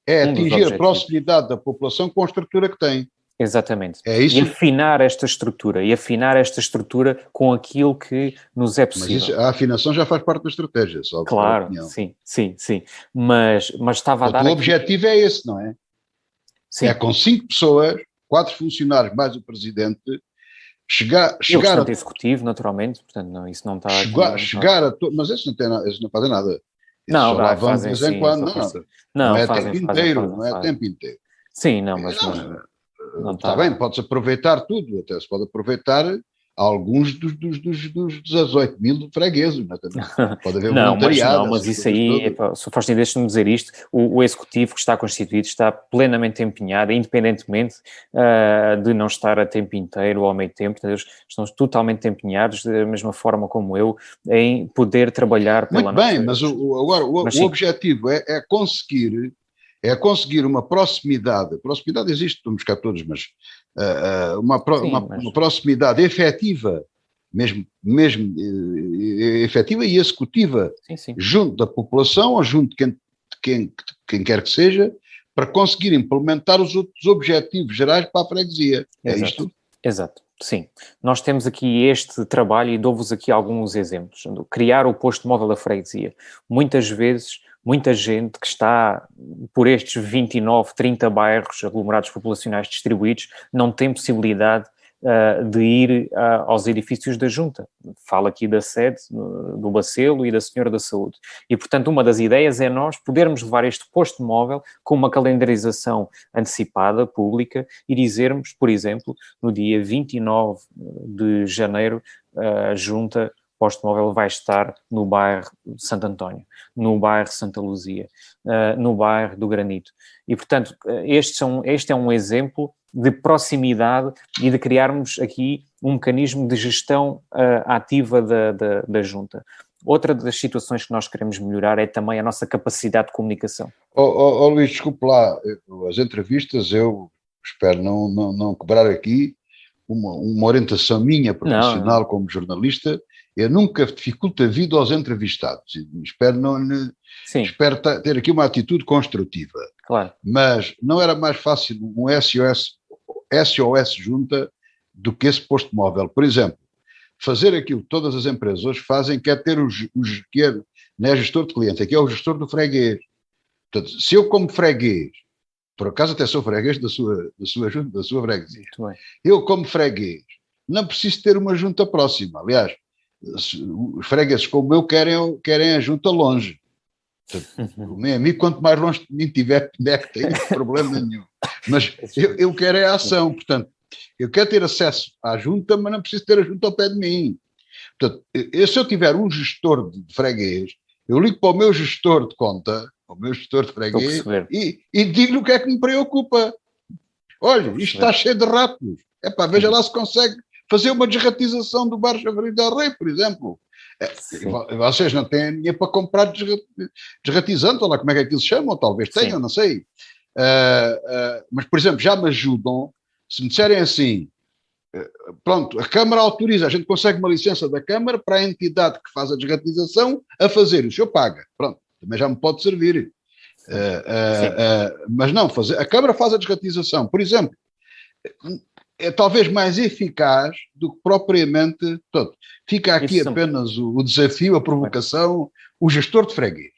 é atingir a proximidade da população com a estrutura que tem. Exatamente. É isso? E afinar esta estrutura com aquilo que nos é possível. Mas a afinação já faz parte da estratégia, só claro, sim. Mas estava a dar... O objetivo é esse, não é? Sim. É com 5 pessoas, 4 funcionários mais o presidente, chegar a executivo, naturalmente, portanto, não, isso não está... Mas esses não fazem nada. Não, lá vão de vez em quando, não é fazem, tempo inteiro, não é tempo inteiro. Sim, não, mas não está bem, pode-se aproveitar tudo, até se pode aproveitar alguns dos 18.000 fregueses, pode haver voluntariado. Mas isso aí, Sr. Faustino, deixe-me dizer isto, o Executivo que está constituído está plenamente empenhado, independentemente de não estar a tempo inteiro ou ao meio tempo, eles estão totalmente empenhados, da mesma forma como eu, em poder trabalhar pela nossa... Muito bem, mas o objetivo é conseguir uma proximidade. A proximidade existe, estamos cá todos, mas uma proximidade efetiva, mesmo efetiva e executiva, junto da população ou junto de quem quer que seja, para conseguir implementar os outros objetivos gerais para a freguesia. É isto? Exato. Sim, nós temos aqui este trabalho e dou-vos aqui alguns exemplos. Criar o posto móvel da freguesia. Muitas vezes, muita gente que está por estes 29, 30 bairros aglomerados populacionais distribuídos não tem possibilidade de ir aos edifícios da Junta. Falo aqui da sede do Bacelo e da Senhora da Saúde. E, portanto, uma das ideias é nós podermos levar este posto móvel com uma calendarização antecipada, pública, e dizermos, por exemplo, no dia 29 de janeiro, a Junta posto móvel vai estar no bairro de Santo António, no bairro de Santa Luzia, no bairro do Granito. E, portanto, este é um exemplo de proximidade e de criarmos aqui um mecanismo de gestão ativa da Junta. Outra das situações que nós queremos melhorar é também a nossa capacidade de comunicação. Luís, desculpe lá, as entrevistas eu espero não quebrar aqui uma orientação minha profissional não. Como jornalista. Eu nunca dificulto a vida aos entrevistados. Espero ter aqui uma atitude construtiva. Claro. Mas não era mais fácil um SOS Junta do que esse posto móvel. Por exemplo, fazer aquilo que todas as empresas hoje fazem, que é ter não é gestor de cliente, aqui é o gestor do freguês. Portanto, se eu como freguês, por acaso até sou freguês da sua junta, da sua freguesia, eu como freguês, não preciso ter uma junta próxima. Aliás, os fregueses como eu querem a junta longe. Portanto, o meu amigo, quanto mais longe de mim tiver, não tem problema nenhum. Mas eu quero é a ação. Portanto, eu quero ter acesso à junta, mas não preciso ter a junta ao pé de mim. Portanto, se eu tiver um gestor de freguês, eu ligo para o meu gestor de conta, ao meu gestor de freguês, e digo-lhe o que é que me preocupa. Olha, isto está cheio de ratos. Veja lá se consegue fazer uma desratização do bar Chavariz del Rei, por exemplo. Vocês não têm dinheiro para comprar desratizante, ou lá como é que aquilo se chama, ou talvez tenham, não sei. Mas, por exemplo, já me ajudam, se me disserem assim, pronto, a Câmara autoriza, a gente consegue uma licença da Câmara para a entidade que faz a desratização a fazer, o senhor paga. Pronto, também já me pode servir. Mas não, a Câmara faz a desratização. Por exemplo, é talvez mais eficaz do que propriamente. Portanto, fica aqui apenas o desafio, a provocação, o gestor de freguês.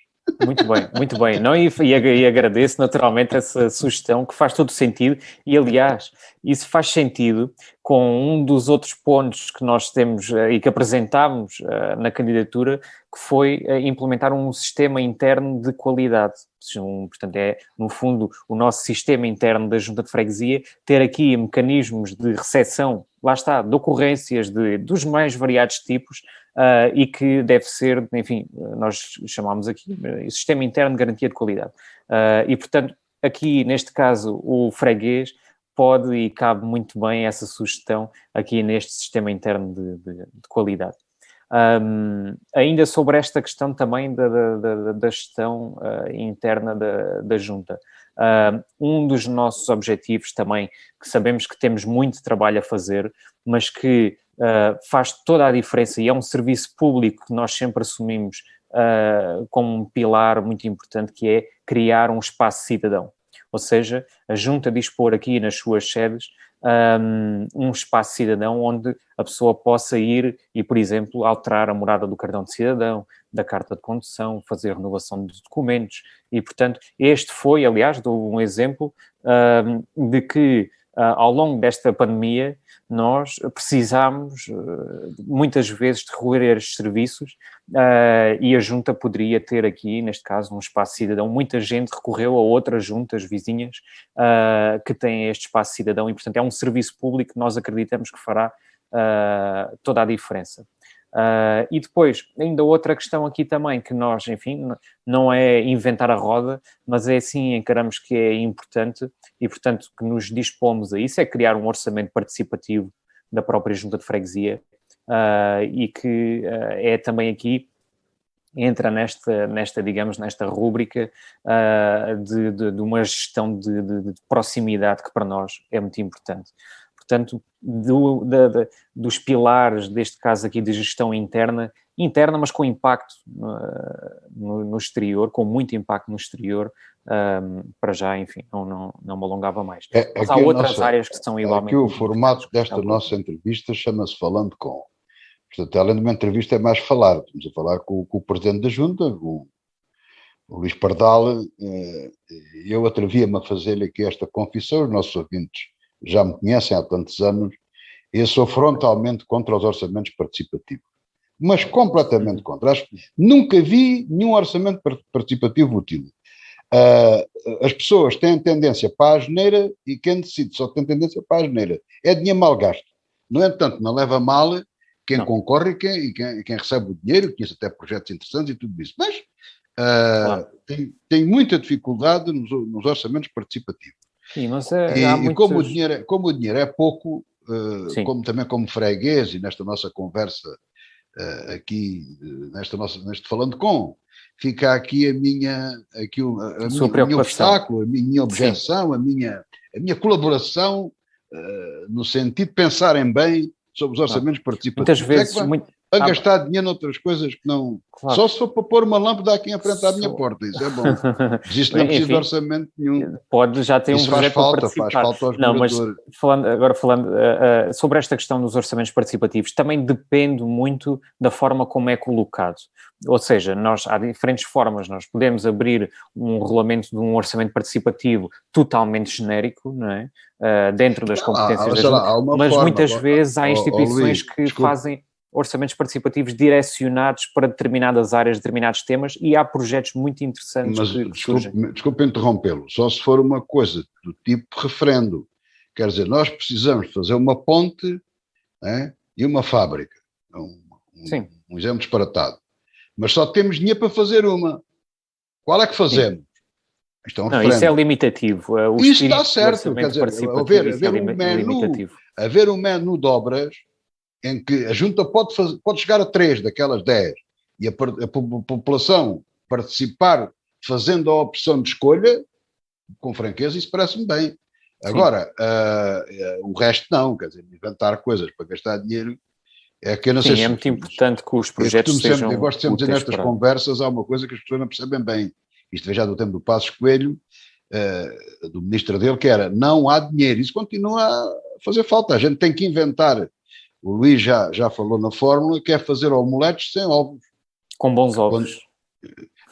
Muito bem. Não, e agradeço naturalmente essa sugestão, que faz todo sentido, e aliás, isso faz sentido com um dos outros pontos que nós temos e que apresentámos na candidatura, que foi implementar um sistema interno de qualidade. Portanto, é, no fundo, o nosso sistema interno da Junta de Freguesia, ter aqui mecanismos de recepção, lá está, de ocorrências dos mais variados tipos, e que deve ser, enfim, nós chamamos aqui sistema interno de garantia de qualidade. E, portanto, aqui, neste caso, o freguês pode e cabe muito bem essa sugestão aqui neste sistema interno de qualidade. Ainda sobre esta questão também da gestão interna da Junta. Um dos nossos objetivos também, que sabemos que temos muito trabalho a fazer, mas que faz toda a diferença e é um serviço público que nós sempre assumimos como um pilar muito importante, que é criar um espaço cidadão. Ou seja, a Junta dispor aqui nas suas sedes um espaço cidadão onde a pessoa possa ir e, por exemplo, alterar a morada do cartão de cidadão, da carta de condução, fazer renovação de documentos e, portanto, este foi, aliás, um exemplo de que ao longo desta pandemia nós precisámos muitas vezes de recorrer a estes serviços e a Junta poderia ter aqui, neste caso, um espaço cidadão. Muita gente recorreu a outras juntas vizinhas que têm este espaço cidadão e, portanto, é um serviço público que nós acreditamos que fará toda a diferença. E depois, ainda outra questão aqui também, que nós, enfim, não é inventar a roda, mas é assim, encaramos que é importante e, portanto, que nos dispomos a isso, é criar um orçamento participativo da própria Junta de Freguesia e que é também aqui, entra nesta digamos, nesta rúbrica de uma gestão de proximidade que para nós é muito importante. Portanto, dos pilares, deste caso aqui, de gestão interna, mas com impacto no exterior, com muito impacto no exterior, para já, enfim, não me alongava mais. Mas há outras áreas que são igualmente... Aqui o formato desta nossa entrevista chama-se Falando Com. Portanto, além de uma entrevista, é mais falar. Estamos a falar com o Presidente da Junta, com o Luís Pardal. Eu atrevia-me a fazer-lhe aqui esta confissão, os nossos ouvintes já me conhecem há tantos anos. Eu sou frontalmente contra os orçamentos participativos, mas completamente contra. Acho que nunca vi nenhum orçamento participativo útil. As pessoas têm tendência para a asneira e quem decide só tem tendência para a asneira. É dinheiro mal gasto. No entanto, não leva mal quem concorre e quem recebe o dinheiro, que até projetos interessantes e tudo isso. Mas claro, tem muita dificuldade nos orçamentos participativos. Sim, mas e como o dinheiro é pouco, como freguês, e nesta nossa conversa aqui, neste Falando Com, fica aqui o meu obstáculo, a minha objeção, a minha colaboração, no sentido de pensarem bem sobre os orçamentos participativos. Muitas vezes... a gastar dinheiro noutras coisas que não... Claro. Só se for para pôr uma lâmpada aqui em frente à minha porta, isso é bom. Mas isso não precisa de orçamento nenhum. Pode já ter isso um projeto faz falta aos moradores. Mas falando sobre esta questão dos orçamentos participativos, também depende muito da forma como é colocado. Ou seja, há diferentes formas. Nós podemos abrir um regulamento de um orçamento participativo totalmente genérico, não é? Dentro das competências mas muitas vezes há instituições que fazem orçamentos participativos direcionados para determinadas áreas, determinados temas, e há projetos muito interessantes que surgem. Desculpe interrompê-lo, só se for uma coisa do tipo referendo. Quer dizer, nós precisamos fazer uma ponte, né, e uma fábrica. Um exemplo disparatado. Mas só temos dinheiro para fazer uma. Qual é que fazemos? Isto é um referendo. Isso é limitativo. Isso está certo. Quer dizer, haver um menu de obras em que a junta pode chegar a 3 daquelas 10 e a população participar fazendo a opção de escolha, com franqueza, isso parece-me bem. Agora, o resto não, quer dizer, inventar coisas para gastar dinheiro é que eu não sei. É muito importante que os projetos sejam... Eu gosto sempre de dizer nestas conversas, há uma coisa que as pessoas não percebem bem. Isto veio já do tempo do Passos Coelho, do ministro dele, que era, não há dinheiro. Isso continua a fazer falta. A gente tem que inventar. O Luís já falou na fórmula, que é fazer omeletes sem ovos. Com bons ovos.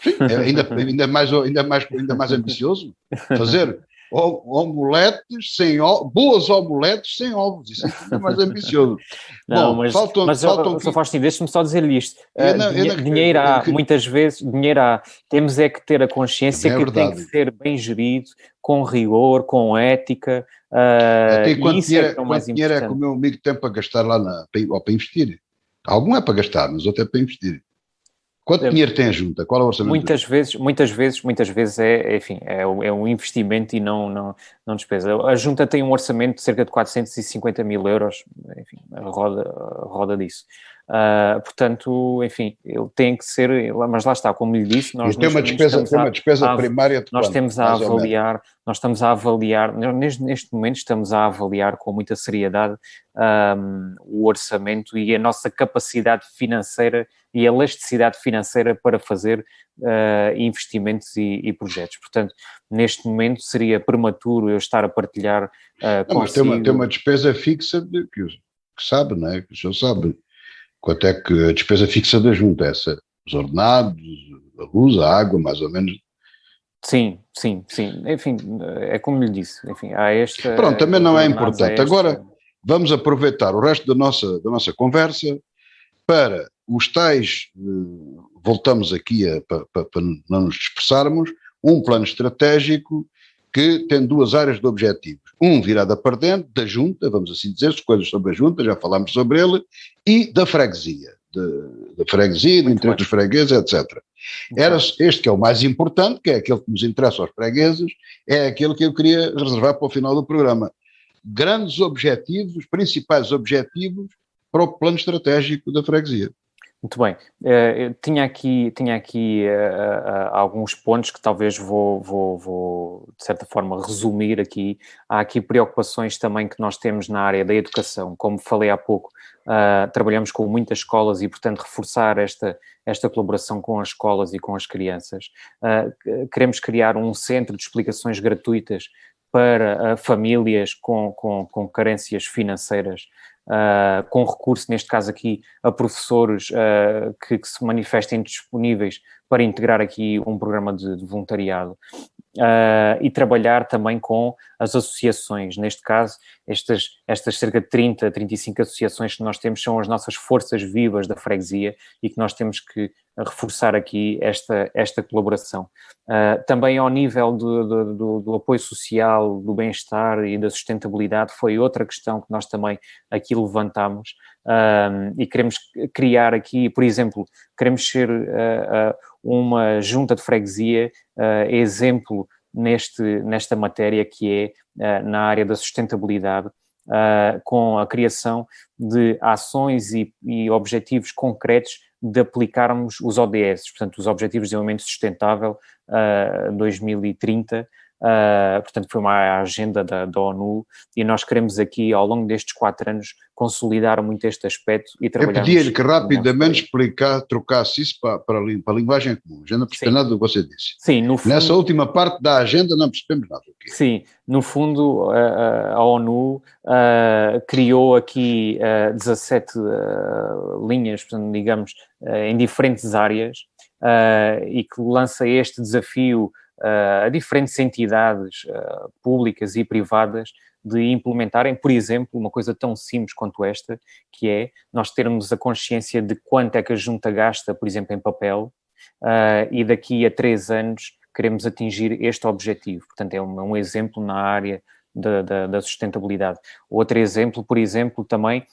Sim, ainda mais ambicioso. Fazer omeletes sem ovos, boas omeletes sem ovos. Isso é ainda mais ambicioso. Não, mas Sr. Faustino, deixe-me só dizer-lhe isto. Dinheiro há, muitas vezes, dinheiro há. Temos é que ter a consciência que tem que ser bem gerido, com rigor, com ética. Até quanto dinheiro é que o meu amigo tem para gastar lá para investir? Algum é para gastar, mas outro é para investir. Quanto dinheiro tem a junta? Qual é o orçamento? Muitas vezes é um investimento e não despesa. A junta tem um orçamento de cerca de 450 mil euros, enfim, roda disso. Portanto, enfim, ele tem que ser, mas lá está, como lhe disse, nós tem uma despesa primária de nós temos a avaliar, nós estamos a avaliar, neste momento estamos a avaliar com muita seriedade o orçamento e a nossa capacidade financeira e a elasticidade financeira para fazer investimentos e projetos. Portanto, neste momento seria prematuro eu estar a partilhar consigo... Mas tem uma despesa fixa que sabe, não é? Que o senhor sabe. Quanto é que a despesa fixa da junta? Essa, os ordenados, a luz, a água, mais ou menos. Sim. Enfim, é como lhe disse. Enfim, há esta... Pronto, também não é importante. Agora, vamos aproveitar o resto da nossa conversa para os tais, voltamos aqui para não nos dispersarmos, um plano estratégico que tem 2 áreas de objetivos. Virado para dentro, da junta, vamos assim dizer, coisas sobre a junta, já falámos sobre ele, e da freguesia, da freguesia, do interesse dos fregueses, etc. Este que é o mais importante, que é aquele que nos interessa aos fregueses, é aquele que eu queria reservar para o final do programa. Grandes objetivos, os principais objetivos para o plano estratégico da freguesia. Muito bem. Eu tinha aqui alguns pontos que talvez vou, de certa forma, resumir aqui. Há aqui preocupações também que nós temos na área da educação. Como falei há pouco, trabalhamos com muitas escolas e, portanto, reforçar esta colaboração com as escolas e com as crianças. Queremos criar um centro de explicações gratuitas para famílias com carências financeiras, com recurso, neste caso aqui, a professores que se manifestem disponíveis para integrar aqui um programa de voluntariado. e trabalhar também com as associações. Neste caso, estas cerca de 30, 35 associações que nós temos são as nossas forças vivas da freguesia e que nós temos que reforçar aqui esta colaboração. Também ao nível do apoio social, do bem-estar e da sustentabilidade foi outra questão que nós também aqui levantámos, e queremos criar aqui, por exemplo, queremos ser uma junta de freguesia exemplo nesta matéria que é na área da sustentabilidade, com a criação de ações e objetivos concretos de aplicarmos os ODS, portanto, os Objetivos de Desenvolvimento Sustentável 2030, portanto, foi uma agenda da ONU, e nós queremos aqui, ao longo destes 4 anos, consolidar muito este aspecto e trabalhar... Eu pedia-lhe que rapidamente trocasse isso para a linguagem comum. Já não percebi nada do que você disse. Sim, no fundo... Nessa última parte da agenda não percebemos nada. Sim, no fundo a ONU criou aqui 17 linhas, portanto, digamos, em diferentes áreas, e que lança este desafio a diferentes entidades públicas e privadas de implementarem, por exemplo, uma coisa tão simples quanto esta, que é nós termos a consciência de quanto é que a junta gasta, por exemplo, em papel, e daqui a 3 anos queremos atingir este objetivo. Portanto, é um exemplo na área da sustentabilidade. Outro exemplo, por exemplo, também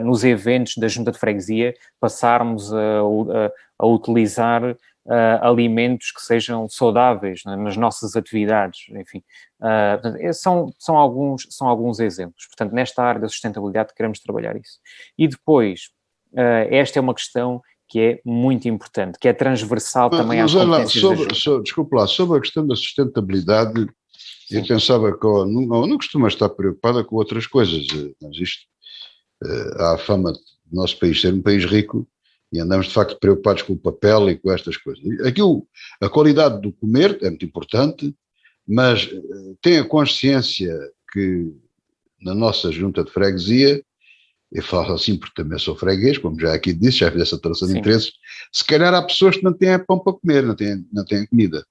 nos eventos da junta de freguesia, passarmos a utilizar alimentos que sejam saudáveis, né, nas nossas atividades, enfim. São alguns exemplos. Portanto, nesta área da sustentabilidade queremos trabalhar isso. E depois, esta é uma questão que é muito importante, que é transversal também às competências da junta. Desculpe lá, sobre a questão da sustentabilidade, eu pensava que a ONU não costuma estar preocupada com outras coisas, mas isto, há a fama do nosso país ser um país rico, e andamos de facto preocupados com o papel e com estas coisas. Aquilo, a qualidade do comer é muito importante, mas tenha consciência que na nossa junta de freguesia, eu falo assim porque também sou freguês, como já aqui disse, já fiz essa tração de interesses, se calhar há pessoas que não têm pão para comer, não têm comida.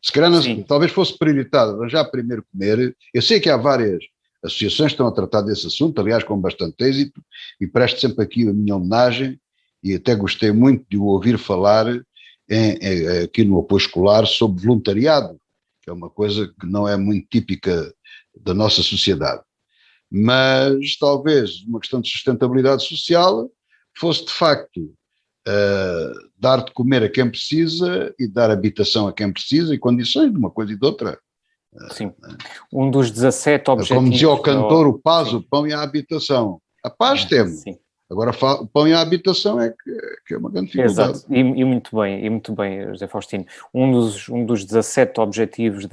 Se calhar talvez fosse prioritado arranjar primeiro comer. Eu sei que há várias associações que estão a tratar desse assunto, aliás com bastante êxito, e presto sempre aqui a minha homenagem, e até gostei muito de o ouvir falar aqui no apoio escolar sobre voluntariado, que é uma coisa que não é muito típica da nossa sociedade. Mas talvez uma questão de sustentabilidade social fosse de facto dar de comer a quem precisa e dar habitação a quem precisa e condições de uma coisa e de outra. Sim, um dos 17 objetivos... Como dizia o cantor, o paz, o pão e a habitação. A paz temos. Sim. Agora, o pão e a habitação é que é uma grande dificuldade. Exato, e muito bem, José Faustino. Um dos 17 objetivos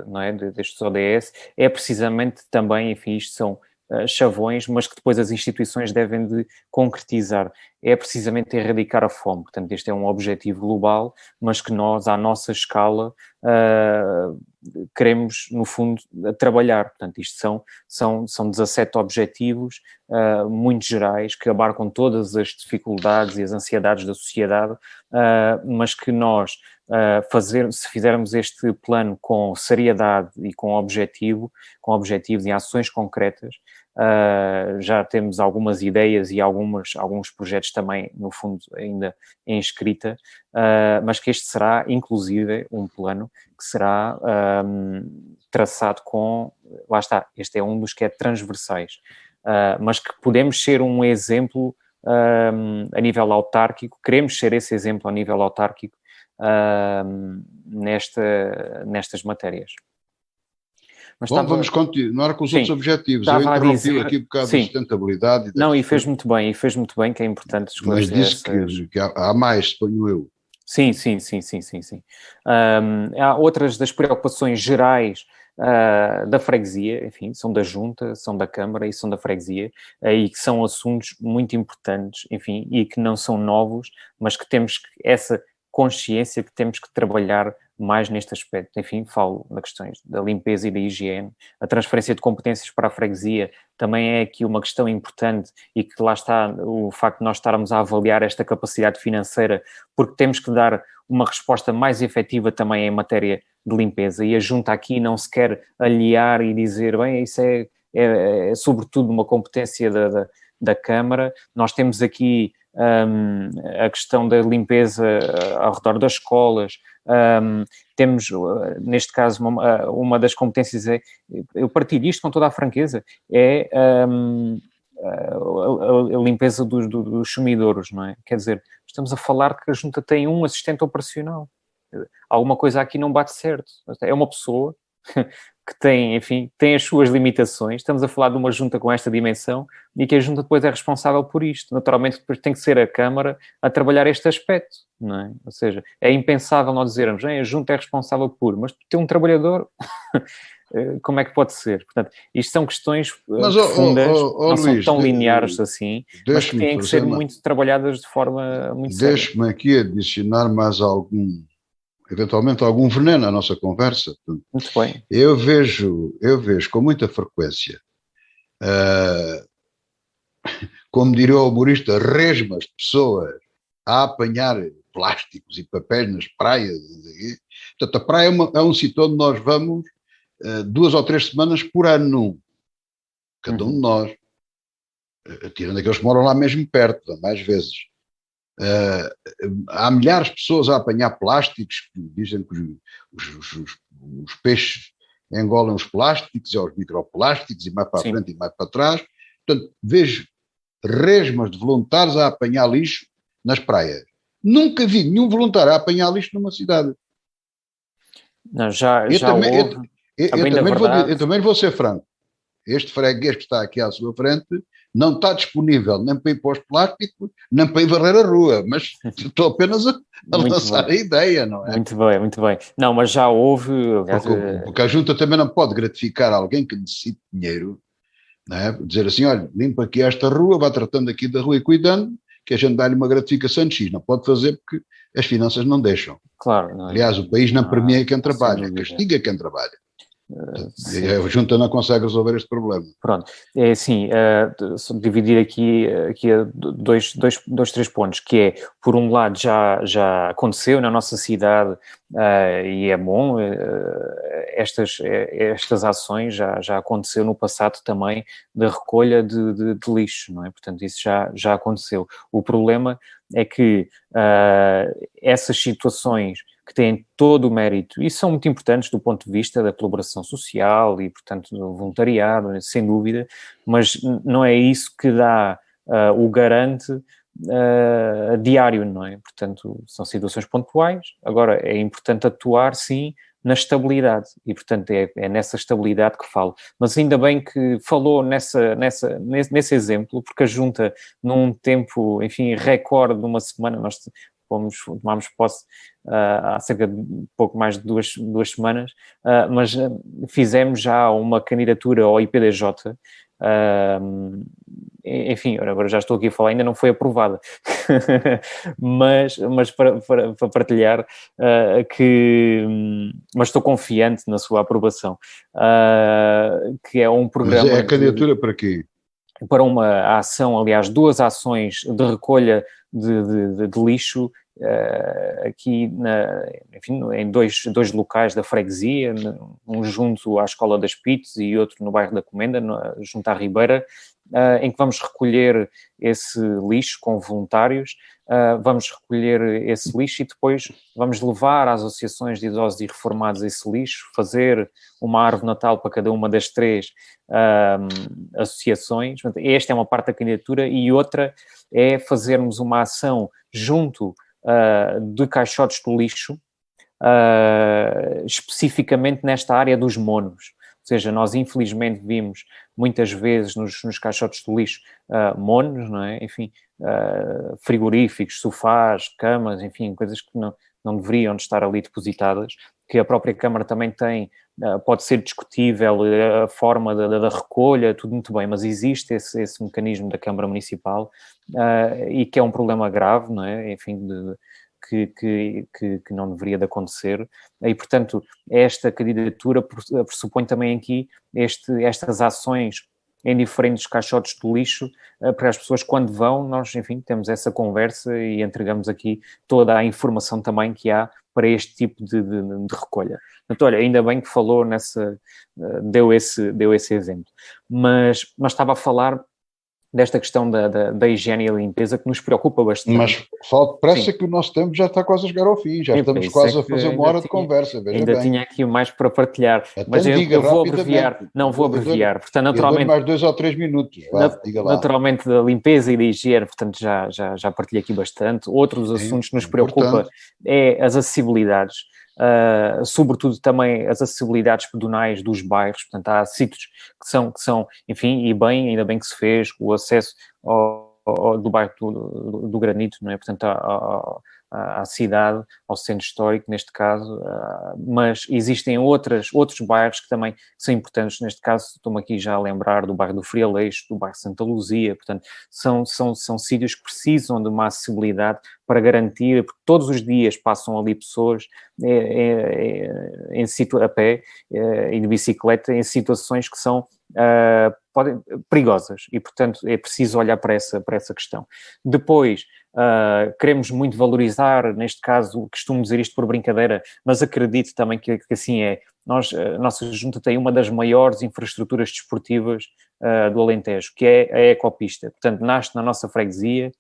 não é, destes ODS é precisamente também, enfim, isto são chavões, mas que depois as instituições devem de concretizar. É precisamente erradicar a fome. Portanto, este é um objetivo global, mas que nós, à nossa escala, queremos, no fundo, trabalhar. Portanto, isto são 17 objetivos muito gerais, que abarcam todas as dificuldades e as ansiedades da sociedade, mas que nós, se fizermos este plano com seriedade e com objetivos e ações concretas, já temos algumas ideias e alguns projetos também, no fundo, ainda em escrita, mas que este será, inclusive, um plano que será traçado lá está, este é um dos que é transversais, mas que podemos ser um exemplo a nível autárquico, queremos ser esse exemplo a nível autárquico nestas matérias. Mas vamos continuar com os outros objetivos. Eu interrompi aqui um bocado de sustentabilidade. Não, e fez muito bem, que é importante esclarecer. Mas disse que há mais, suponho eu. Sim. Há outras das preocupações gerais da freguesia, enfim, são da junta, são da Câmara e são da freguesia, e que são assuntos muito importantes, enfim, e que não são novos, mas que temos essa consciência que temos que trabalhar mais neste aspecto. Enfim, falo das questões da limpeza e da higiene. A transferência de competências para a freguesia também é aqui uma questão importante, e que lá está o facto de nós estarmos a avaliar esta capacidade financeira, porque temos que dar uma resposta mais efetiva também em matéria de limpeza, e a Junta aqui não se quer aliar e dizer, bem, isso é sobretudo uma competência da Câmara. Nós temos aqui a questão da limpeza ao redor das escolas. Temos, neste caso, uma das competências, eu partilho isto com toda a franqueza, é a limpeza dos sumidouros, não é? Quer dizer, estamos a falar que a Junta tem um assistente operacional. Alguma coisa aqui não bate certo. É uma pessoa que tem, enfim, tem as suas limitações. Estamos a falar de uma Junta com esta dimensão, e que a Junta depois é responsável por isto. Naturalmente, depois tem que ser a Câmara a trabalhar este aspecto, não é? Ou seja, é impensável nós dizermos, a Junta é responsável por, mas ter um trabalhador, como é que pode ser? Portanto, isto são questões profundas, não Luís, são tão lineares assim, mas que têm que ser muito trabalhadas de forma muito séria. Deixe-me aqui adicionar mais eventualmente algum veneno à nossa conversa. Muito bem. Eu vejo com muita frequência, como diria o humorista, resmas de pessoas a apanhar plásticos e papéis nas praias. Portanto, a praia é um sítio onde nós vamos 2 ou 3 semanas por ano, cada um de nós, tirando aqueles que moram lá mesmo perto, mais vezes. Há milhares de pessoas a apanhar plásticos, que dizem que os peixes engolem os plásticos e os microplásticos, e mais para a frente e mais para trás. Portanto, vejo resmas de voluntários a apanhar lixo nas praias. Nunca vi nenhum voluntário a apanhar lixo numa cidade. Não, eu também vou ser franco. Este freguês que está aqui à sua frente não está disponível nem para ir para os plásticos, nem para ir varrer a rua, mas estou apenas a lançar a ideia, não é? Muito bem, muito bem. Não, mas já houve... Porque a Junta também não pode gratificar alguém que necessite dinheiro, não é? Dizer assim, olha, limpa aqui esta rua, vá tratando aqui da rua e cuidando, que a gente dá-lhe uma gratificação de X. Não pode fazer porque as finanças não deixam. Claro. Não, aliás, o país não premia quem trabalha, castiga quem trabalha. A Junta não consegue resolver este problema. Pronto, é assim, dividir aqui a três pontos, que é, por um lado, já aconteceu na nossa cidade, e é bom, estas ações já aconteceu no passado também, da recolha de lixo, não é? Portanto, isso já aconteceu. O problema é que essas situações que têm todo o mérito e são muito importantes do ponto de vista da colaboração social e, portanto, do voluntariado, sem dúvida, mas não é isso que dá o garante diário, não é? Portanto, são situações pontuais. Agora, é importante atuar, sim, na estabilidade, e, portanto, é nessa estabilidade que falo. Mas ainda bem que falou nesse exemplo, porque a Junta, num tempo, enfim, recorde de uma semana, nós tomámos posse há cerca de pouco mais de duas semanas, mas fizemos já uma candidatura ao IPDJ, enfim, agora já estou aqui a falar, ainda não foi aprovada, mas para partilhar mas estou confiante na sua aprovação, que é um programa... Mas é a candidatura para quê? Para uma ação, aliás, 2 ações de recolha de lixo aqui em dois locais da freguesia, um junto à Escola das Pites e outro no bairro da Comenda, junto à Ribeira, em que vamos recolher esse lixo com voluntários, vamos recolher esse lixo e depois vamos levar às associações de idosos e reformados esse lixo, fazer uma árvore de Natal para cada uma das 3 associações. Esta é uma parte da candidatura, e outra é fazermos uma ação junto de caixotes do lixo, especificamente nesta área dos monos. Ou seja, nós infelizmente vimos muitas vezes nos caixotes do lixo monos, não é? Enfim, frigoríficos, sofás, camas, enfim, coisas que não deveriam estar ali depositadas, que a própria Câmara também tem, pode ser discutível a forma da recolha, tudo muito bem, mas existe esse mecanismo da Câmara Municipal, e que é um problema grave, não é? Enfim, que não deveria de acontecer, e portanto esta candidatura pressupõe também aqui estas ações em diferentes caixotes do lixo, para as pessoas quando vão, nós, enfim, temos essa conversa e entregamos aqui toda a informação também que há para este tipo de recolha. Portanto, olha, ainda bem que falou deu esse exemplo. Mas estava a falar desta questão da higiene e da limpeza que nos preocupa bastante. Mas falta depressa que o nosso tempo já está quase a chegar ao fim, já estamos quase a fazer uma hora de conversa. Ainda tinha aqui mais para partilhar, mas eu vou abreviar, portanto, naturalmente... mais 2 ou 3 minutos, diga lá. Naturalmente, da limpeza e da higiene, portanto, já partilhei aqui bastante. Outros assuntos que nos preocupa é as acessibilidades. Sobretudo também as acessibilidades pedonais dos bairros, portanto há sítios que são, enfim, e bem, ainda bem que se fez o acesso do bairro do Granito, não é? Portanto à cidade, ao centro histórico neste caso, mas existem outros bairros que também são importantes, neste caso estou-me aqui já a lembrar do bairro do Frialeixo, do bairro Santa Luzia, portanto são sítios que precisam de uma acessibilidade para garantir, porque todos os dias passam ali pessoas a pé e de bicicleta em situações que são perigosas e, portanto, é preciso olhar para essa questão. Depois, queremos muito valorizar, neste caso, costumo dizer isto por brincadeira, mas acredito também que assim é. A nossa junta tem uma das maiores infraestruturas desportivas do Alentejo, que é a Ecopista. Portanto, nasce na nossa freguesia,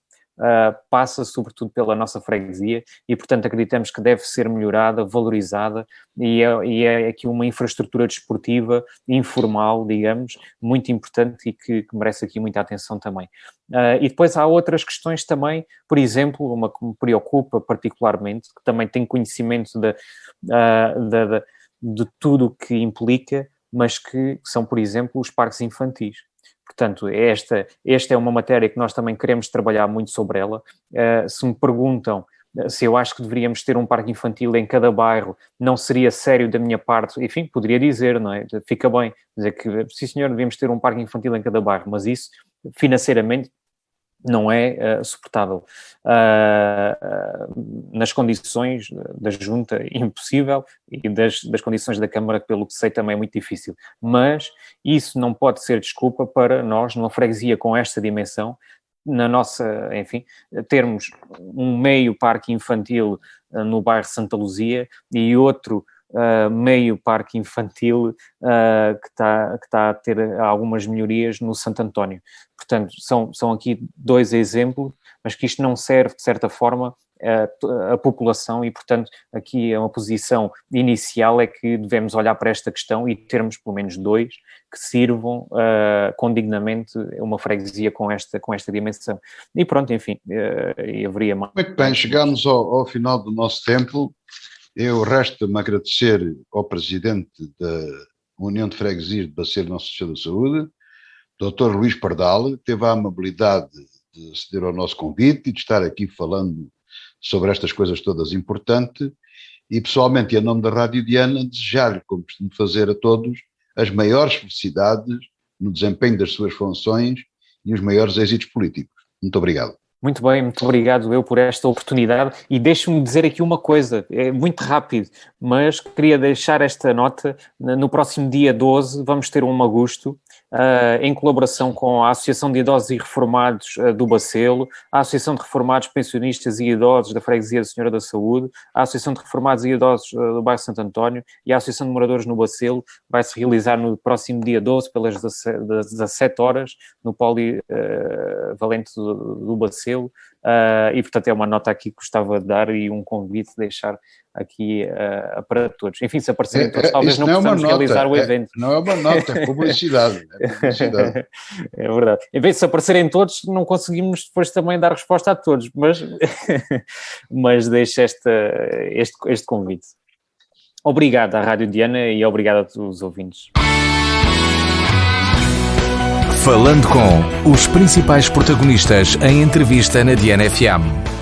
passa sobretudo pela nossa freguesia e, portanto, acreditamos que deve ser melhorada, valorizada e é aqui uma infraestrutura desportiva informal, digamos, muito importante e que merece aqui muita atenção também. E depois há outras questões também, por exemplo, uma que me preocupa particularmente, que também tem conhecimento de tudo o que implica, mas que são, por exemplo, os parques infantis. Portanto, esta é uma matéria que nós também queremos trabalhar muito sobre ela. Se me perguntam se eu acho que deveríamos ter um parque infantil em cada bairro, não seria sério da minha parte, enfim, poderia dizer, não é? Fica bem dizer que, sim senhor, devíamos ter um parque infantil em cada bairro, mas isso, financeiramente, não é suportável. Nas condições da Junta, impossível, e das condições da Câmara, que pelo que sei também é muito difícil. Mas isso não pode ser desculpa para nós, numa freguesia com esta dimensão, na nossa, enfim, termos um meio parque infantil no bairro Santa Luzia e outro meio parque infantil que está a ter algumas melhorias no Santo António. Portanto, são aqui 2 exemplos, mas que isto não serve, de certa forma, a população e, portanto, aqui é uma posição inicial é que devemos olhar para esta questão e termos pelo menos 2 que sirvam condignamente uma freguesia com esta dimensão. E pronto, enfim, e haveria mais. Muito bem, chegamos ao final do nosso tempo. Eu resta-me agradecer ao Presidente da União de Freguesias de Baceiro Nossa Senhora da Saúde, Dr. Luís Pardal, que teve a amabilidade de aceder ao nosso convite e de estar aqui falando sobre estas coisas todas importantes, e pessoalmente, em nome da Rádio Diana, desejar-lhe, como costumo fazer a todos, as maiores felicidades no desempenho das suas funções e os maiores êxitos políticos. Muito obrigado. Muito bem, muito obrigado eu por esta oportunidade e deixe-me dizer aqui uma coisa, é muito rápido, mas queria deixar esta nota. No próximo dia 12 vamos ter um Magusto, em colaboração com a Associação de Idosos e Reformados do Bacelo, a Associação de Reformados, Pensionistas e Idosos da Freguesia da Senhora da Saúde, a Associação de Reformados e Idosos do bairro Santo António e a Associação de Moradores no Bacelo. Vai-se realizar no próximo dia 12 pelas 17 horas no Poli Valente do Bacelo. E portanto é uma nota aqui que gostava de dar e um convite de deixar aqui para todos. Enfim, se aparecerem todos, talvez não possamos realizar o evento. Não é uma nota, é publicidade. É verdade. Em vez de se aparecerem todos, não conseguimos depois também dar resposta a todos, mas deixo este convite. Obrigado à Rádio Diana e obrigado a todos os ouvintes. Falando com os principais protagonistas em entrevista na Diana FM.